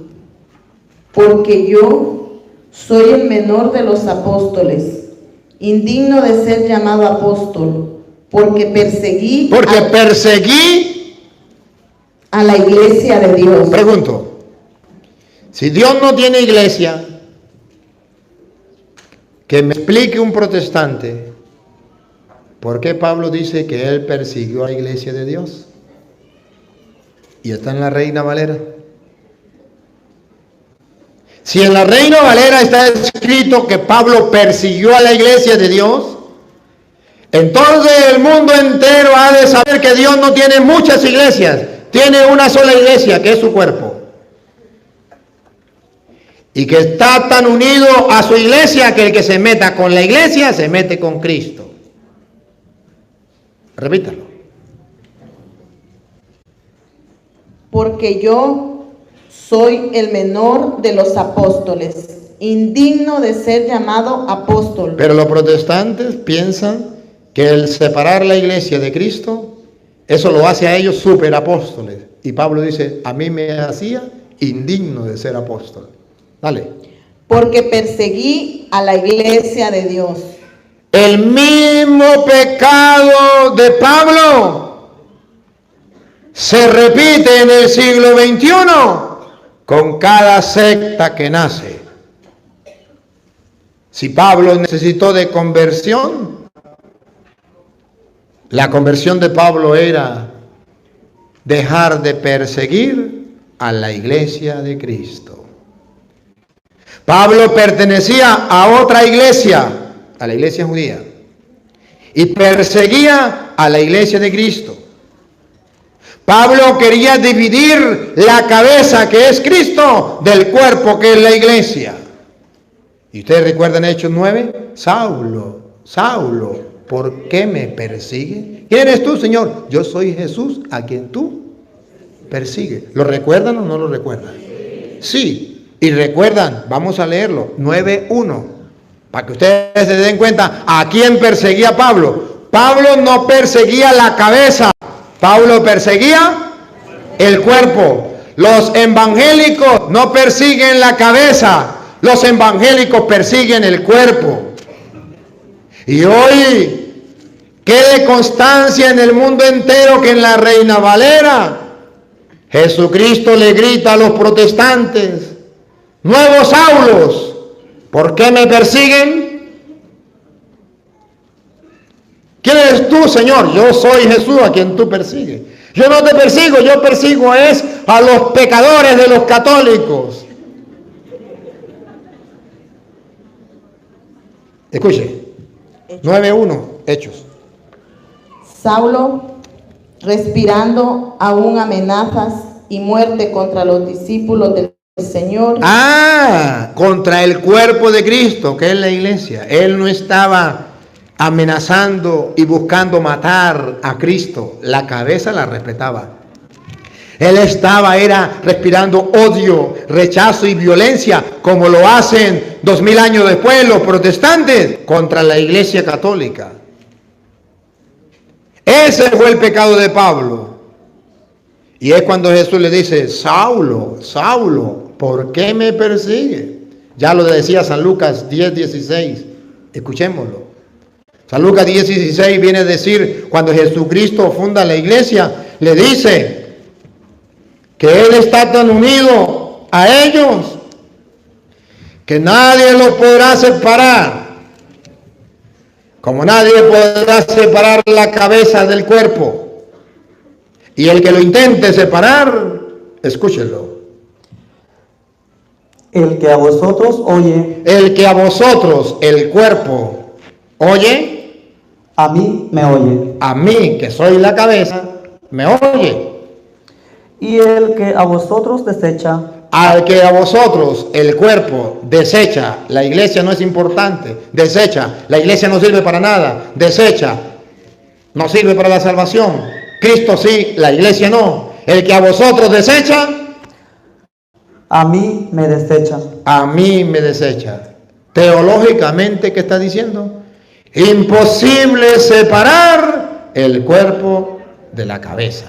Porque yo soy el menor de los apóstoles, indigno de ser llamado apóstol, porque perseguí a la iglesia de Dios. Pregunto, si Dios no tiene iglesia, que me explique un protestante, ¿por qué Pablo dice que él persiguió a la iglesia de Dios? Y está en la Reina Valera. Si en la Reina Valera está escrito que Pablo persiguió a la iglesia de Dios, entonces el mundo entero ha de saber que Dios no tiene muchas iglesias, tiene una sola iglesia que es su cuerpo. Y que está tan unido a su iglesia que el que se meta con la iglesia se mete con Cristo. Repítalo. Porque yo soy el menor de los apóstoles, indigno de ser llamado apóstol. Pero los protestantes piensan que el separar la iglesia de Cristo, eso lo hace a ellos superapóstoles. Y Pablo dice, a mí me hacía indigno de ser apóstol. Dale. Porque perseguí a la iglesia de Dios. El mismo pecado de Pablo se repite en el siglo XXI con cada secta que nace. Si Pablo necesitó de conversión, la conversión de Pablo era dejar de perseguir a la iglesia de Cristo. Pablo pertenecía a otra iglesia, a la iglesia judía, y perseguía a la iglesia de Cristo. Pablo quería dividir la cabeza, que es Cristo, del cuerpo, que es la iglesia. ¿Y ustedes recuerdan Hechos 9? Saulo, Saulo, ¿por qué me persigue? ¿Quién eres tú, Señor? Yo soy Jesús, a quien tú persigues. ¿Lo recuerdan o no lo recuerdan? Sí. Y recuerdan, vamos a leerlo, 9:1, para que ustedes se den cuenta a quién perseguía Pablo. Pablo no perseguía la cabeza, Pablo perseguía el cuerpo. Los evangélicos no persiguen la cabeza, los evangélicos persiguen el cuerpo. Y hoy quede constancia en el mundo entero que en la Reina Valera Jesucristo le grita a los protestantes: nuevos Saulos, ¿por qué me persiguen? ¿Quién eres tú, Señor? Yo soy Jesús a quien tú persigues. Yo no te persigo, yo persigo es a los pecadores de los católicos. Escuche, 9:1, Hechos. Saulo, respirando aún amenazas y muerte contra los discípulos del Señor. Contra el cuerpo de Cristo, que es la iglesia. Él no estaba amenazando y buscando matar a Cristo. La cabeza la respetaba. Él era respirando odio, rechazo y violencia, como lo hacen 2000 años después los protestantes contra la iglesia católica. Ese fue el pecado de Pablo. Y es cuando Jesús le dice: Saulo, Saulo, ¿por qué me persigue? Ya lo decía San Lucas 10:16. Escuchémoslo. San Lucas 10:16 viene a decir, cuando Jesucristo funda la iglesia, le dice que Él está tan unido a ellos que nadie los podrá separar, como nadie podrá separar la cabeza del cuerpo. Y el que lo intente separar, escúchelo. El que a vosotros oye, El que a vosotros el cuerpo oye, a mí me oye. a mí que soy la cabeza, me oye. Y el que a vosotros desecha, Al que a vosotros el cuerpo desecha, la iglesia no es importante, desecha, la iglesia no sirve para nada, desecha, no sirve para la salvación. Cristo sí, la iglesia no. El que a vosotros desecha, a mí me desecha. a mí me desecha. Teológicamente, ¿qué está diciendo? Imposible separar el cuerpo de la cabeza.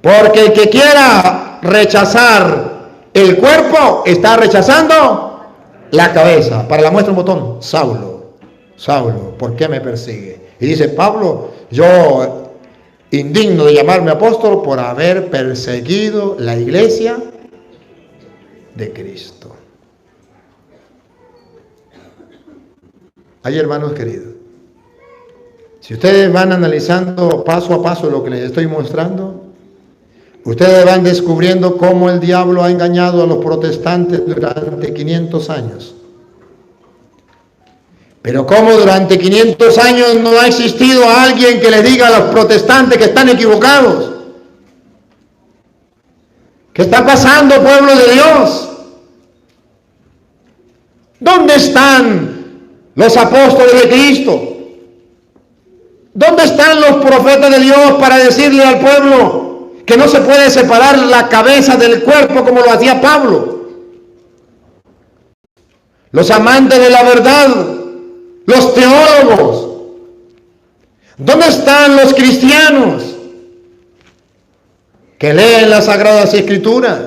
Porque el que quiera rechazar el cuerpo está rechazando la cabeza. Para la muestra un botón: Saulo, Saulo, ¿por qué me persigue? Y dice Pablo: yo indigno de llamarme apóstol por haber perseguido la iglesia de Cristo. Hay hermanos queridos, si ustedes van analizando paso a paso lo que les estoy mostrando, ustedes van descubriendo cómo el diablo ha engañado a los protestantes durante 500 años. Pero cómo durante 500 años no ha existido alguien que le diga a los protestantes que están equivocados. ¿Qué está pasando, pueblo de Dios? ¿Dónde están los apóstoles de Cristo? ¿Dónde están los profetas de Dios para decirle al pueblo que no se puede separar la cabeza del cuerpo como lo hacía Pablo? Los amantes de la verdad, los teólogos. ¿Dónde están los cristianos que leen las Sagradas Escrituras?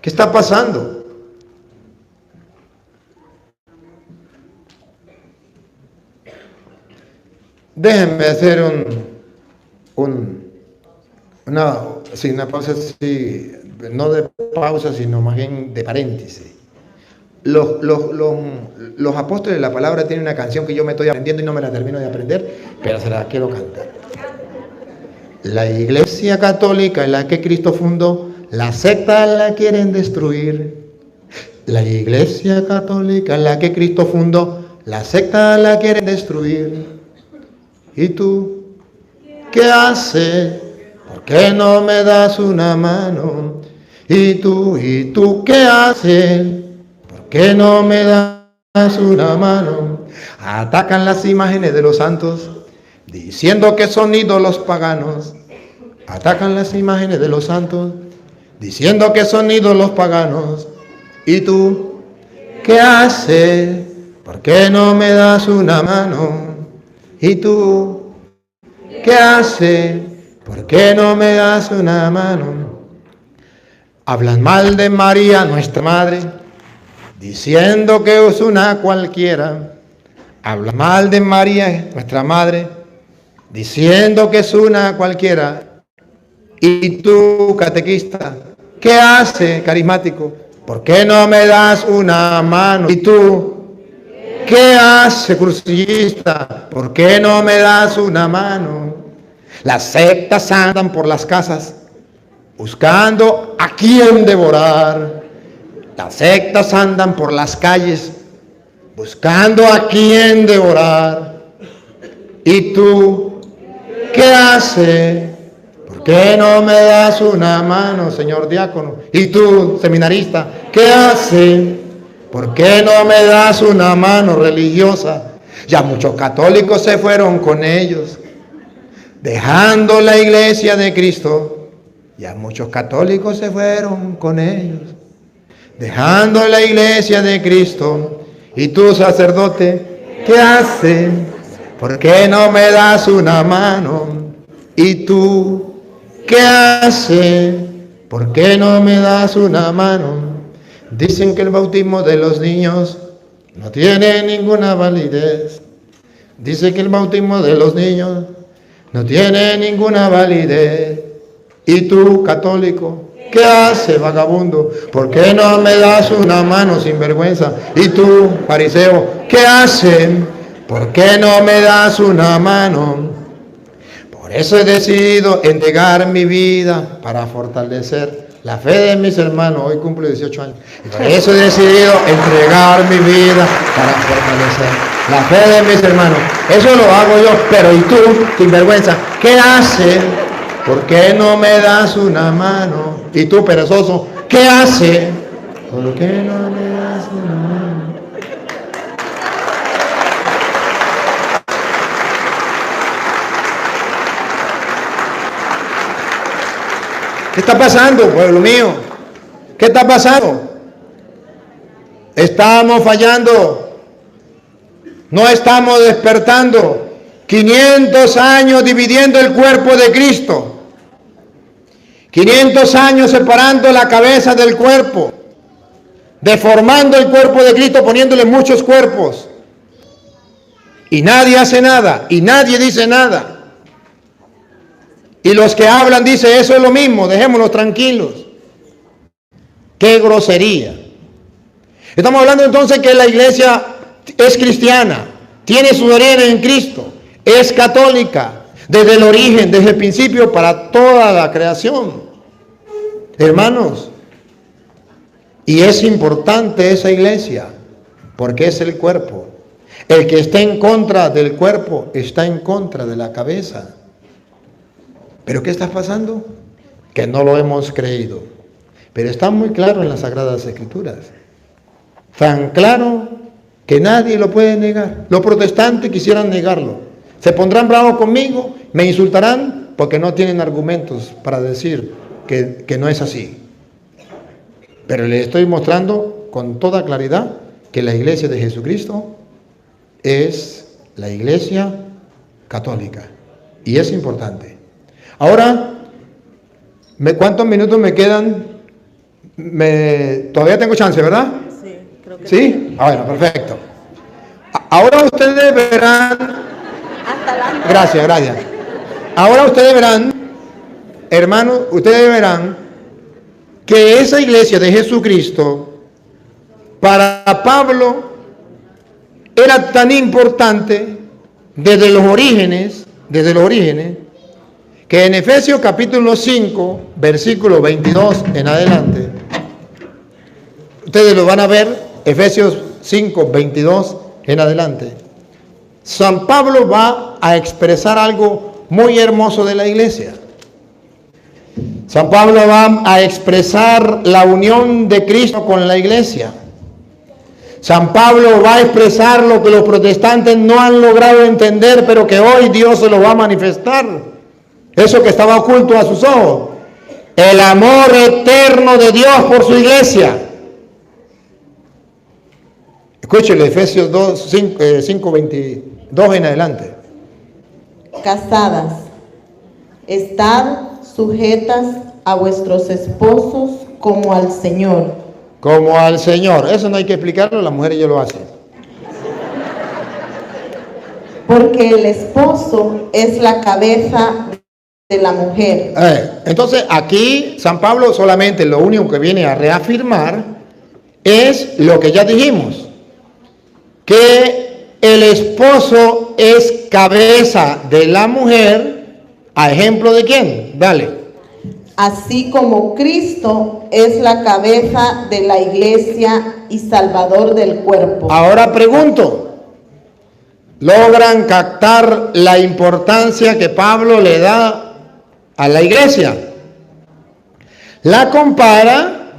¿Qué está pasando? Déjenme hacer una pausa así, no de pausa, sino más bien de paréntesis. Los apóstoles de la palabra tienen una canción que yo me estoy aprendiendo y no me la termino de aprender, pero se la quiero cantar. La iglesia católica, en la que Cristo fundó, la secta la quieren destruir. La iglesia católica, en la que Cristo fundó, la secta la quieren destruir. ¿Y tú qué haces? ¿Por qué no me das una mano? ¿Y tú qué haces? ¿Por qué no me das una mano? Atacan las imágenes de los santos, diciendo que son ídolos paganos. Atacan las imágenes de los santos, diciendo que son ídolos paganos. ¿Y tú qué haces? ¿Por qué no me das una mano? ¿Y tú qué haces? ¿por qué no me das una mano? Hablan mal de María, nuestra madre, diciendo que es una cualquiera. Hablan mal de María, nuestra madre, diciendo que es una cualquiera. Y tú, catequista, ¿qué hace, carismático? ¿Por qué no me das una mano? Y tú, ¿qué hace, crucillista? ¿Por qué no me das una mano? Las sectas andan por las casas buscando a quién devorar. Las sectas andan por las calles buscando a quién devorar. ¿Y tú qué haces? ¿Por qué no me das una mano, señor diácono? ¿Y tú, seminarista, qué haces? ¿Por qué no me das una mano, religiosa? Ya muchos católicos se fueron con ellos, dejando la iglesia de Cristo. Ya muchos católicos se fueron con ellos, dejando la iglesia de Cristo. Y tú, sacerdote, ¿qué haces? ¿Por qué no me das una mano? Y tú, ¿qué haces? ¿Por qué no me das una mano? Dicen que el bautismo de los niños no tiene ninguna validez. Dicen que el bautismo de los niños no tiene ninguna validez. ¿Y tú, católico, qué haces, vagabundo? ¿Por qué no me das una mano, sinvergüenza? ¿Y tú, fariseo, qué haces? ¿Por qué no me das una mano? Por eso he decidido entregar mi vida para fortalecer la fe de mis hermanos. Hoy cumplo 18 años. Y por eso he decidido entregar mi vida para fortalecer la fe de mis hermanos. Eso lo hago yo, pero ¿y tú, sinvergüenza, qué haces? ¿Por qué no me das una mano? ¿Y tú, perezoso, qué haces? ¿Por qué no me das una mano? ¿Qué está pasando, pueblo mío? ¿Qué está pasando? Estamos fallando. No estamos despertando. 500 años dividiendo el cuerpo de Cristo. 500 años separando la cabeza del cuerpo. Deformando el cuerpo de Cristo, poniéndole muchos cuerpos. Y nadie hace nada. Y nadie dice nada. Y los que hablan dicen, eso es lo mismo, dejémonos tranquilos. ¡Qué grosería! Estamos hablando entonces que la iglesia es cristiana, tiene sus orígenes en Cristo, es católica, desde el origen, desde el principio, para toda la creación. Hermanos, y es importante esa iglesia, porque es el cuerpo. El que está en contra del cuerpo, está en contra de la cabeza. ¿Pero qué está pasando? Que no lo hemos creído. Pero está muy claro en las Sagradas Escrituras. Tan claro que nadie lo puede negar. Los protestantes quisieran negarlo. Se pondrán bravos conmigo, me insultarán porque no tienen argumentos para decir que no es así. Pero les estoy mostrando con toda claridad que la iglesia de Jesucristo es la iglesia católica. Y es importante. Ahora, ¿cuántos minutos me quedan? Todavía tengo chance, ¿verdad? Sí, creo que ¿Sí? Ah, bueno, perfecto. Ahora ustedes verán... Gracias. Ahora ustedes verán, hermanos, ustedes verán que esa iglesia de Jesucristo, para Pablo, era tan importante desde los orígenes, que en Efesios capítulo 5, versículo 22 en adelante, ustedes lo van a ver, Efesios 5, 22 en adelante, San Pablo va a expresar algo muy hermoso de la iglesia. San Pablo va a expresar la unión de Cristo con la iglesia. San Pablo va a expresar lo que los protestantes no han logrado entender, pero que hoy Dios se lo va a manifestar. Eso que estaba oculto a sus ojos. El amor eterno de Dios por su iglesia. Escúchele, Efesios 5, 22 en adelante. Casadas, Estad sujetas a vuestros esposos como al Señor. Como al Señor. Eso no hay que explicarlo, las mujeres ya lo hacen. Porque el esposo es la cabeza de la mujer. Entonces aquí San Pablo solamente lo único que viene a reafirmar es lo que ya dijimos, que el esposo es cabeza de la mujer, a ejemplo de quién, dale. Así como Cristo es la cabeza de la iglesia y salvador del cuerpo. Ahora pregunto, ¿logran captar la importancia que Pablo le da a la iglesia? La compara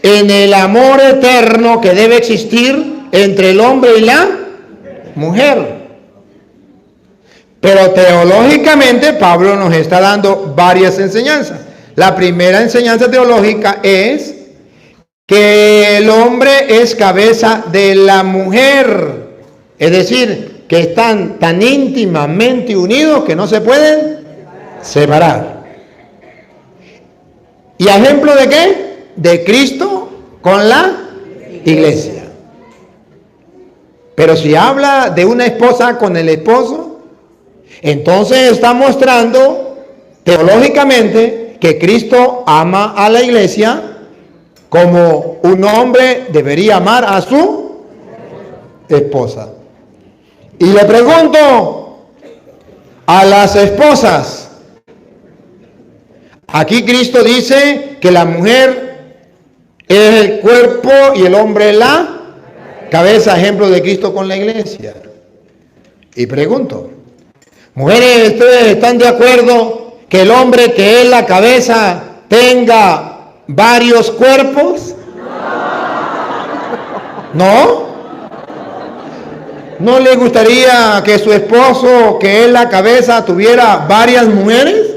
en el amor eterno que debe existir entre el hombre y la mujer. Pero teológicamente Pablo nos está dando varias enseñanzas. La primera enseñanza teológica es que el hombre es cabeza de la mujer. Es decir, que están tan íntimamente unidos que no se pueden separar. ¿Y ejemplo de qué? De Cristo con la iglesia. Pero si habla de una esposa con el esposo, entonces está mostrando teológicamente que Cristo ama a la iglesia como un hombre debería amar a su esposa. Y le pregunto a las esposas, aquí Cristo dice que la mujer es el cuerpo y el hombre la cabeza, ejemplo de Cristo con la iglesia. Y pregunto, mujeres, ¿ustedes están de acuerdo que el hombre que es la cabeza tenga varios cuerpos? ¿No? ¿No le gustaría que su esposo, que es la cabeza, tuviera varias mujeres?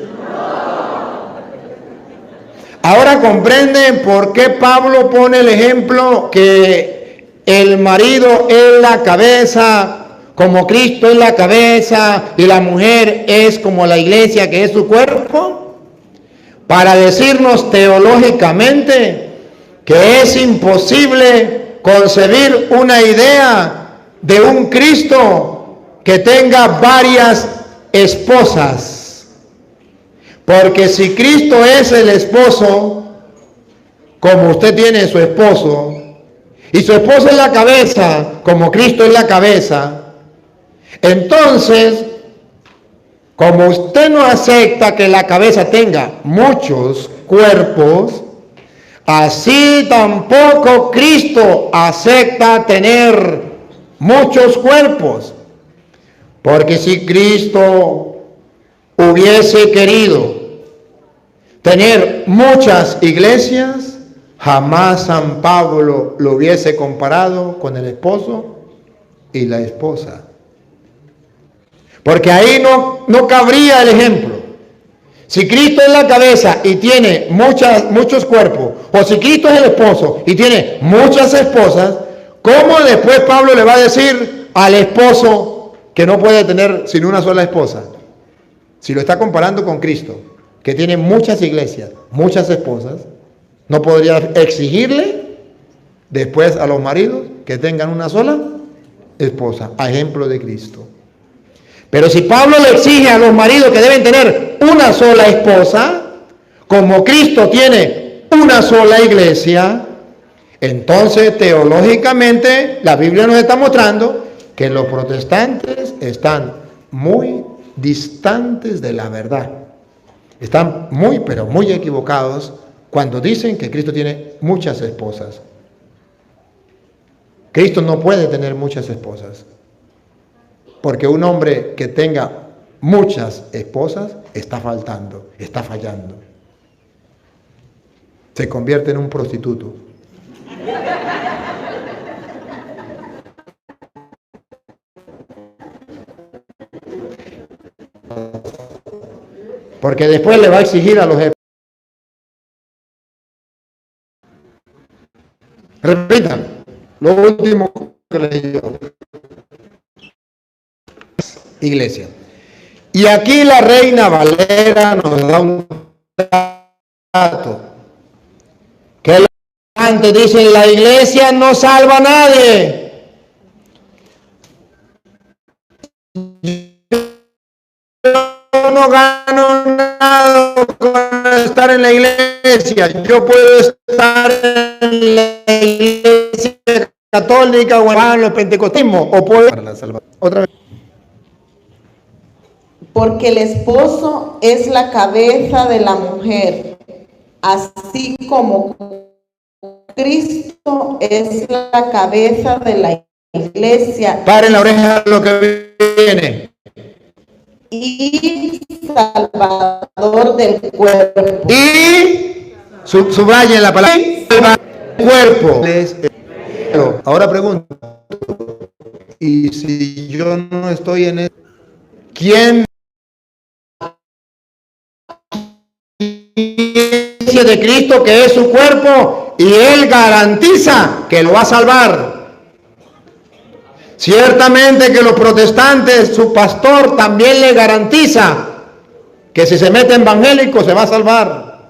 Ahora comprenden por qué Pablo pone el ejemplo que el marido es la cabeza, como Cristo es la cabeza, y la mujer es como la iglesia, que es su cuerpo, para decirnos teológicamente que es imposible concebir una idea de un Cristo que tenga varias esposas. Porque si Cristo es el esposo, como usted tiene su esposo, y su esposo es la cabeza, como Cristo es la cabeza, entonces, como usted no acepta que la cabeza tenga muchos cuerpos, así tampoco Cristo acepta tener muchos cuerpos. Porque si Cristo hubiese querido tener muchas iglesias, jamás San Pablo lo hubiese comparado con el esposo y la esposa. Porque ahí no cabría el ejemplo. Si Cristo es la cabeza y tiene muchos cuerpos, o si Cristo es el esposo y tiene muchas esposas, ¿cómo después Pablo le va a decir al esposo que no puede tener sino una sola esposa? Si lo está comparando con Cristo, que tiene muchas iglesias, muchas esposas, ¿no podría exigirle después a los maridos que tengan una sola esposa, a ejemplo de Cristo? Pero si Pablo le exige a los maridos que deben tener una sola esposa, como Cristo tiene una sola iglesia, entonces teológicamente la Biblia nos está mostrando que los protestantes están muy distantes de la verdad. Están muy, pero muy equivocados cuando dicen que Cristo tiene muchas esposas. Cristo no puede tener muchas esposas. Porque un hombre que tenga muchas esposas está faltando, está fallando. Se convierte en un prostituto. Porque después le va a exigir a los jefes. Repitan, lo último que leí yo. Iglesia. Y aquí la Reina Valera nos da un dato. Que antes dicen, la iglesia no salva a nadie. Yo no gano nada con estar en la iglesia. Yo puedo estar en la iglesia católica o en el pentecostismo, o puedo para la salvación. Otra vez. Porque el esposo es la cabeza de la mujer, así como Cristo es la cabeza de la iglesia. Paren la oreja a lo que viene. Y salvador del cuerpo. Y subrayen la palabra cuerpo. Ahora pregunto, y si yo no estoy en eso, ¿quién dice de Cristo que es su cuerpo y él garantiza que lo va a salvar? Ciertamente que los protestantes, su pastor también le garantiza que si se mete evangélico se va a salvar,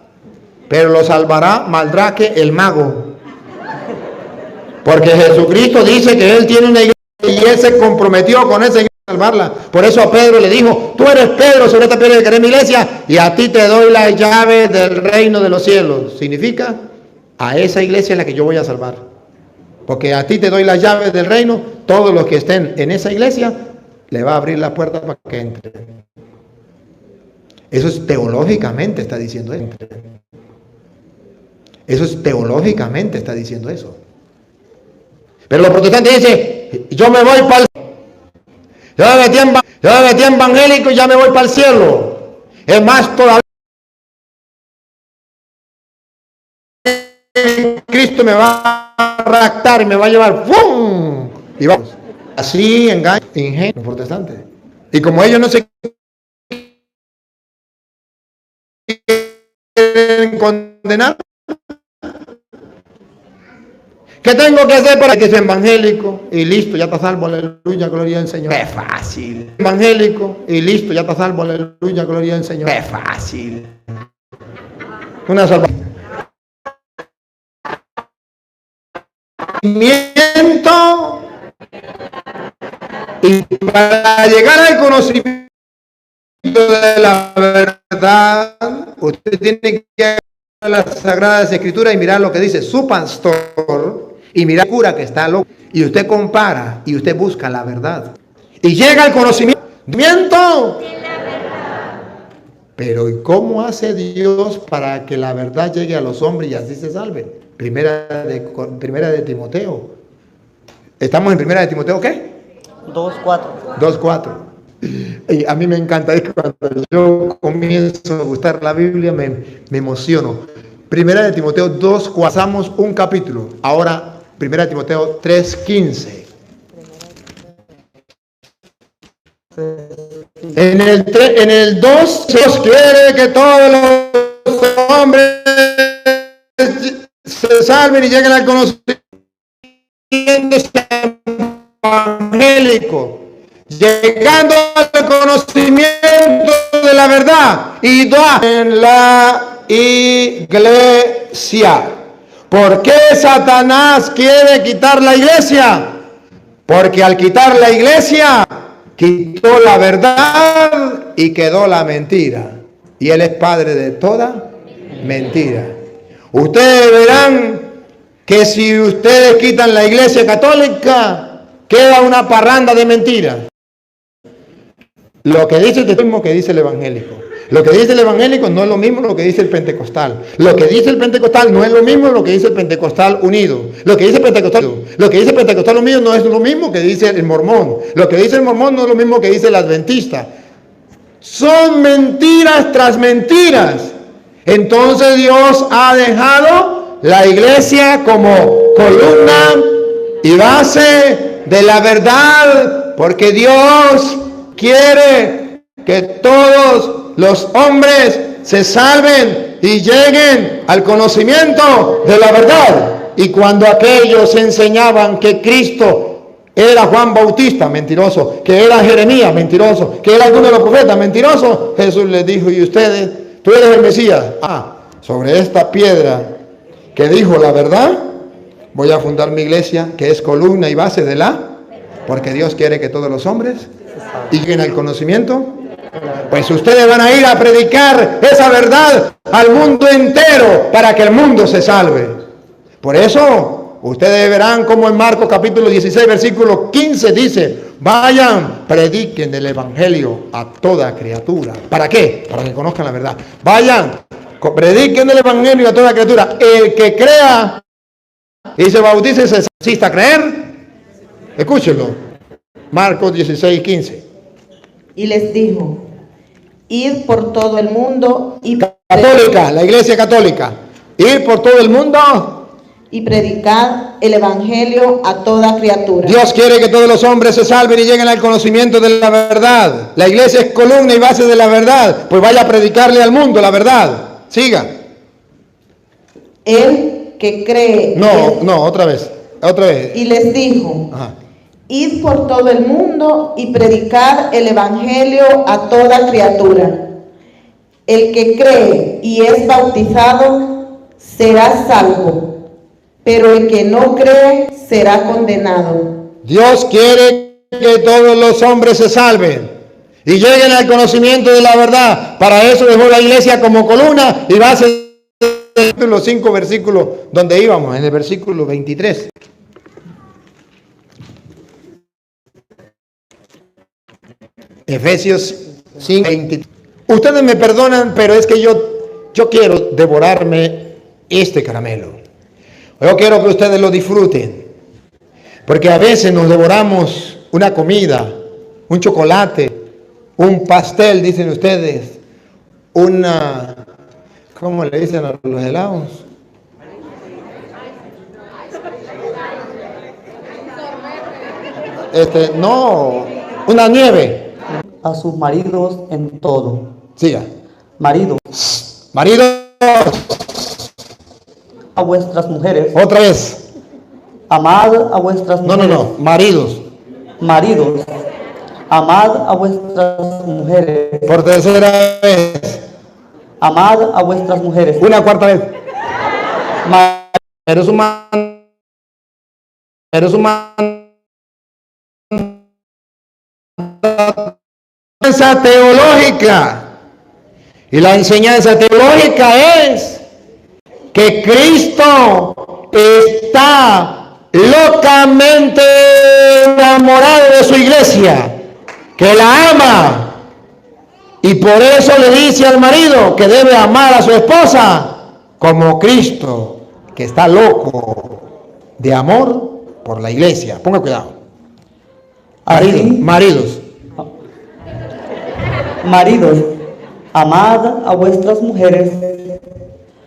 pero lo salvará Maldraque el mago. Porque Jesucristo dice que él tiene una iglesia y él se comprometió con esa iglesia a salvarla. Por eso a Pedro le dijo, tú eres Pedro, sobre esta piedra edificaré mi iglesia y a ti te doy las llaves del reino de los cielos. Significa, a esa iglesia es la que yo voy a salvar. Porque a ti te doy las llaves del reino, todos los que estén en esa iglesia, le va a abrir la puerta para que entre. Eso es teológicamente está diciendo eso. Eso es teológicamente está diciendo eso. Pero los protestantes dicen, yo me voy para el cielo. Yo me metí en evangélico y ya me voy para el cielo. Es más, todavía Cristo me va a raptar y me va a llevar ¡fum! Y vamos. Así engañan, ingenuos los protestantes. Y como ellos no se quieren condenar, ¿qué tengo que hacer para que sea evangélico? Y listo, ya está salvo, aleluya, gloria al Señor. ¡Qué fácil! Evangélico, y listo, ya está salvo, aleluya, gloria al Señor. ¡Qué fácil! Una salvación. Y para llegar al conocimiento de la verdad, usted tiene que ir a las Sagradas Escrituras y mirar lo que dice su pastor y mirar al cura que está loco. Y usted compara y usted busca la verdad. Y llega al conocimiento de la verdad. Pero ¿y cómo hace Dios para que la verdad llegue a los hombres y así se salven? Primera de Timoteo. ¿Estamos en Primera de Timoteo qué? 2:4. 2:4. Y a mí me encanta, es que cuando yo comienzo a gustar la Biblia me emociono. Primera de Timoteo 2, pasamos un capítulo. Ahora, Primera de Timoteo 3:15. En el 2, Dios quiere que todos los hombres se salven y lleguen al conocimiento evangélico, llegando al conocimiento de la verdad y en la iglesia. ¿Por qué Satanás quiere quitar la iglesia? Porque al quitar la iglesia quitó la verdad y quedó la mentira, y él es padre de toda mentira. Ustedes verán que si ustedes quitan la iglesia católica, queda una parranda de mentiras. Lo que dice es lo mismo que dice el evangélico. Lo que dice el evangélico no es lo mismo lo que dice el pentecostal. Lo que dice el pentecostal no es lo mismo lo que dice el pentecostal unido. Lo que dice el pentecostal unido no es lo mismo que dice el mormón. Lo que dice el mormón no es lo mismo que dice el adventista. Son mentiras tras mentiras. Entonces Dios ha dejado la iglesia como columna y base de la verdad, porque Dios quiere que todos los hombres se salven y lleguen al conocimiento de la verdad. Y cuando aquellos enseñaban que Cristo era Juan Bautista, mentiroso, que era Jeremías, mentiroso, que era alguno de los profetas, mentiroso. Jesús les dijo, ¿y ustedes? ¿Tú eres el Mesías? Sobre esta piedra que dijo la verdad, voy a fundar mi iglesia, que es columna y base de porque Dios quiere que todos los hombres lleguen al conocimiento. Pues ustedes van a ir a predicar esa verdad al mundo entero para que el mundo se salve. Por eso, ustedes verán como en Marcos capítulo 16, versículo 15 dice, vayan, prediquen el evangelio a toda criatura. ¿Para qué? Para que conozcan la verdad. Vayan, prediquen el evangelio a toda criatura. El que crea y se bautice se asista a creer. Escúchenlo. Marcos 16, 15. Y les dijo, id por todo el mundo y Católica, la iglesia católica. Ir por todo el mundo y predicad el evangelio a toda criatura. Dios quiere que todos los hombres se salven y lleguen al conocimiento de la verdad. La iglesia es columna y base de la verdad. Pues vaya a predicarle al mundo la verdad. Siga. El que cree. Otra vez. Y les dijo, Ajá. id por todo el mundo y predicad el evangelio a toda criatura. El que cree y es bautizado será salvo, pero el que no cree será condenado. Dios quiere que todos los hombres se salven y lleguen al conocimiento de la verdad. Para eso dejó la iglesia como columna y base de los 5 versículos donde íbamos, en el versículo 23. Efesios 5, 23. Ustedes me perdonan, pero es que yo quiero devorarme este caramelo. Yo quiero que ustedes lo disfruten. Porque a veces nos devoramos una comida, un chocolate, un pastel, dicen ustedes, ¿cómo le dicen a los helados? Una nieve. A sus maridos en todo. Siga. Maridos, a vuestras mujeres. Otra vez. Amad a vuestras mujeres. Maridos. Amad a vuestras mujeres. Por tercera vez. Amad a vuestras mujeres. Una cuarta vez. Eres enseñanza teológica. Y la enseñanza teológica es que Cristo está locamente enamorado de su iglesia, que la ama, y por eso le dice al marido que debe amar a su esposa como Cristo, que está loco de amor por la iglesia. Ponga cuidado. Maridos, amad a vuestras mujeres,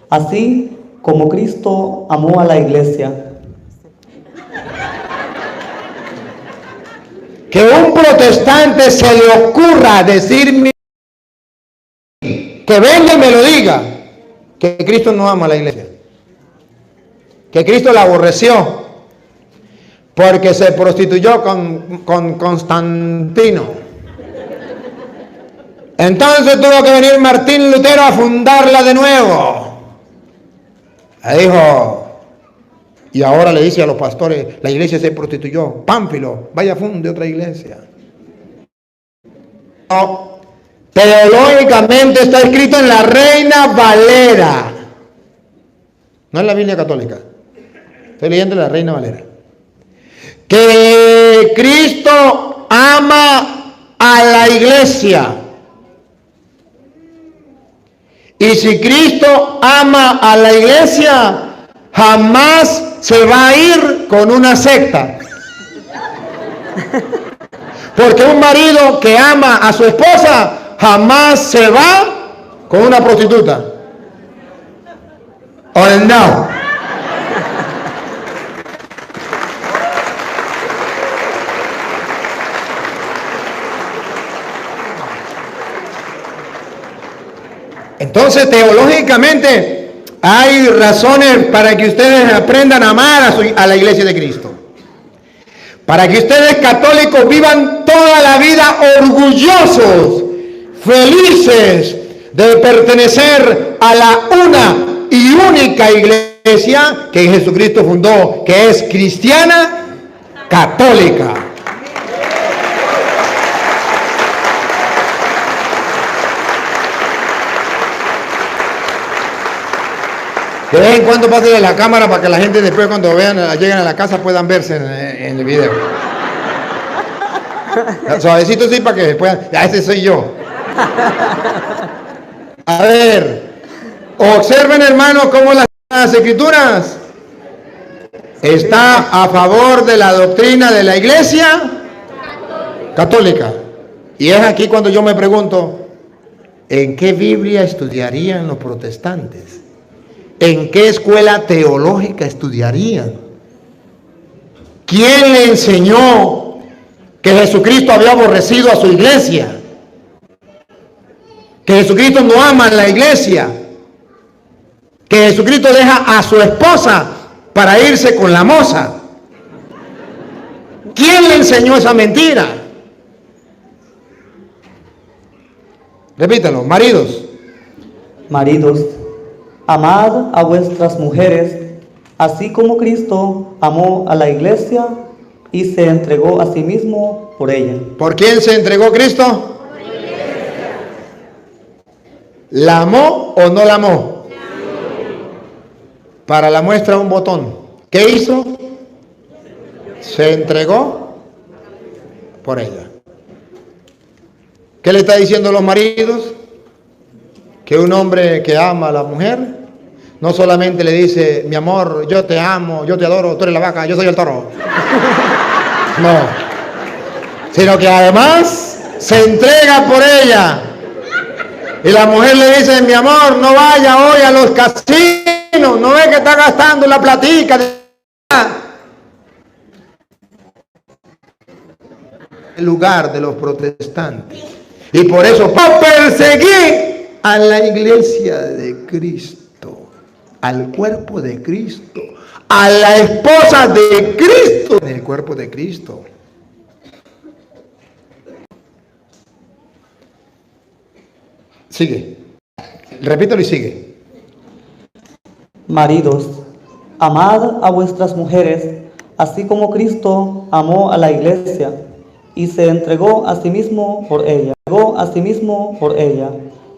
así como Cristo amó a la iglesia. Que un protestante se le ocurra decirme, que venga y me lo diga, que Cristo no ama a la iglesia, que Cristo la aborreció porque se prostituyó con Constantino. Entonces tuvo que venir Martín Lutero a fundarla de nuevo. Le dijo, y ahora le dice a los pastores, la iglesia se prostituyó. Pánfilo, vaya funde otra iglesia. No, teológicamente está escrito en la Reina Valera. No en la Biblia católica. Estoy leyendo la Reina Valera. Que Cristo ama a la iglesia. Y si Cristo ama a la iglesia, jamás se va a ir con una secta. Porque un marido que ama a su esposa jamás se va con una prostituta. ¿O no? Entonces, teológicamente, hay razones para que ustedes aprendan a amar a la iglesia de Cristo. para que ustedes católicos vivan toda la vida orgullosos, felices de pertenecer a la una y única iglesia que Jesucristo fundó, que es cristiana católica. De vez en cuando pasen la cámara para que la gente después cuando vean, lleguen a la casa puedan verse en el video. Suavecito sí para que puedan. Ya ese soy yo. A ver, observen hermanos cómo las escrituras está a favor de la doctrina de la iglesia católica. Y es aquí cuando yo me pregunto, ¿en qué Biblia estudiarían los protestantes? ¿En qué escuela teológica estudiarían? ¿Quién le enseñó que Jesucristo había aborrecido a su iglesia? Que Jesucristo no ama a la iglesia. Que Jesucristo deja a su esposa para irse con la moza. ¿Quién le enseñó esa mentira? Repítalo, maridos. Maridos, amad a vuestras mujeres, así como Cristo amó a la iglesia y se entregó a sí mismo por ella. ¿Por quién se entregó Cristo? ¿La amó o no la amó? Para la muestra un botón. ¿Qué hizo? Se entregó por ella. ¿Qué le está diciendo a los maridos? Que un hombre que ama a la mujer no solamente le dice, mi amor, yo te amo, yo te adoro, tú eres la vaca, yo soy el toro. No. Sino que además se entrega por ella. Y la mujer le dice, mi amor, no vaya hoy a los casinos, no ve que está gastando la platica. El lugar de los protestantes. Y por eso, para perseguir a la iglesia de Cristo, al cuerpo de Cristo, a la esposa de Cristo, en el cuerpo de Cristo. Sigue. Repítelo y sigue. Maridos, amad a vuestras mujeres, así como Cristo amó a la iglesia y se entregó a sí mismo por ella. Entregó a sí mismo por ella,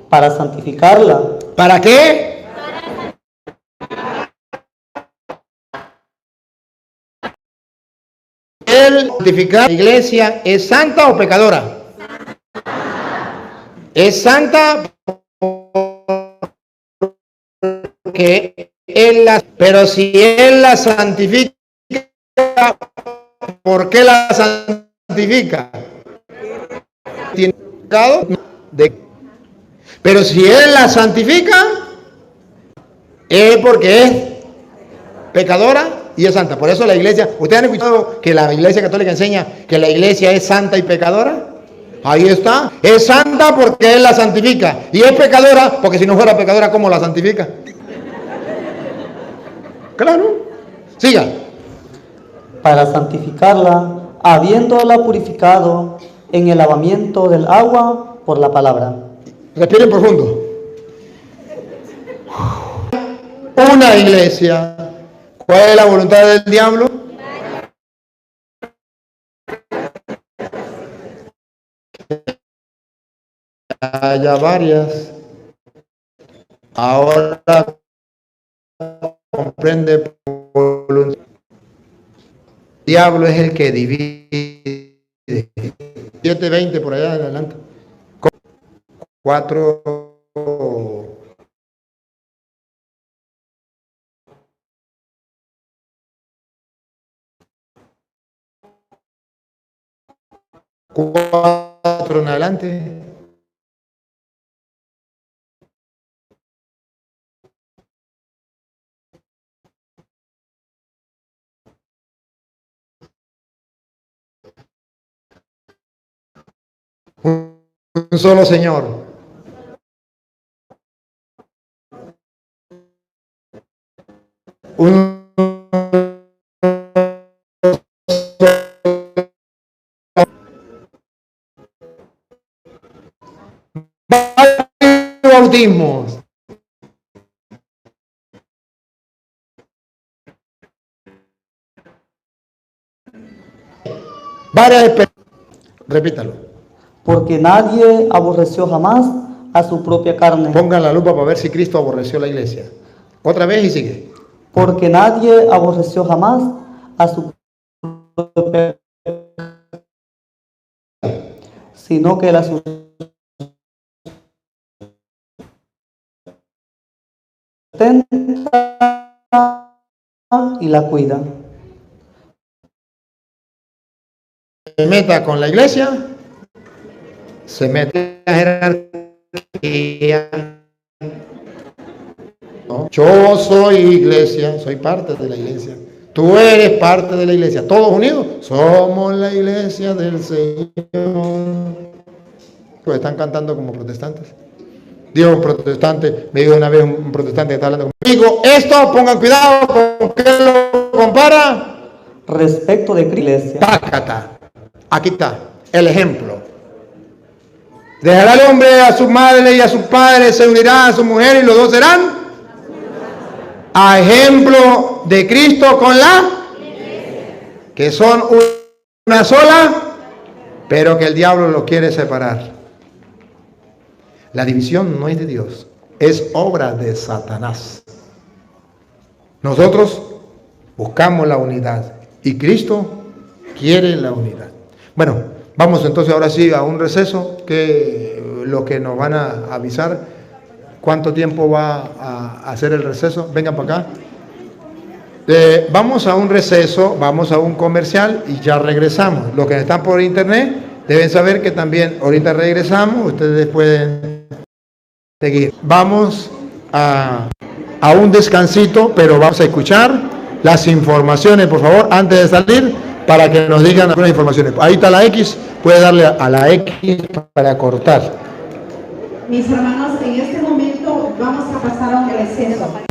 para santificarla. ¿Para qué? El santificar la iglesia es santa o pecadora. Es santa porque él la, pero si él la santifica, ¿por qué la santifica? Tiene pecado pero si él la santifica es porque es pecadora y es santa. Por eso la iglesia, ¿ustedes han escuchado que la iglesia católica enseña que la iglesia es santa y pecadora? Ahí está, es santa porque él la santifica y es pecadora porque si no fuera pecadora, ¿cómo la santifica? Claro, siga. Para santificarla, habiéndola purificado en el lavamiento del agua por la palabra. Respiren profundo. Una iglesia. ¿Cuál es la voluntad del diablo? Haya varias. Ahora comprende voluntad. El diablo es el que divide. 7:20 por allá en adelante. 4. En adelante. Un solo Señor. Un bautismos. Varias experiencias. Repítalo. Porque nadie aborreció jamás a su propia carne. Pongan la lupa para ver si Cristo aborreció la iglesia. Otra vez y sigue. Porque nadie aborreció jamás a su propia carne, sino que la sustenta y la cuida. Se meta con la iglesia, se mete en la jerarquía. ¿No? Yo soy iglesia, soy parte de la iglesia. Tú eres parte de la iglesia. Todos unidos somos la iglesia del Señor. Pues están cantando como protestantes. Dijo un protestante, me dijo una vez un protestante que está hablando conmigo, esto, pongan cuidado, ¿con qué lo compara? Respecto de iglesia. Tácata. Aquí está el ejemplo. Dejará el hombre a su madre y a su padre, se unirá a su mujer y los dos serán a ejemplo de Cristo con la que son una sola, pero que el diablo lo quiere separar. La división no es de Dios, es obra de Satanás. Nosotros buscamos la unidad y Cristo quiere la unidad. Bueno, vamos entonces ahora sí a un receso, que lo que nos van a avisar, cuánto tiempo va a hacer el receso. Vengan para acá. Vamos a un receso, vamos a un comercial y ya regresamos. Los que están por internet deben saber que también ahorita regresamos, ustedes pueden seguir. Vamos a un descansito, pero vamos a escuchar las informaciones, por favor, antes de salir, para que nos digan algunas informaciones. Ahí está la X, puede darle a la X para cortar. Mis hermanos, en este momento vamos a pasar a un receso.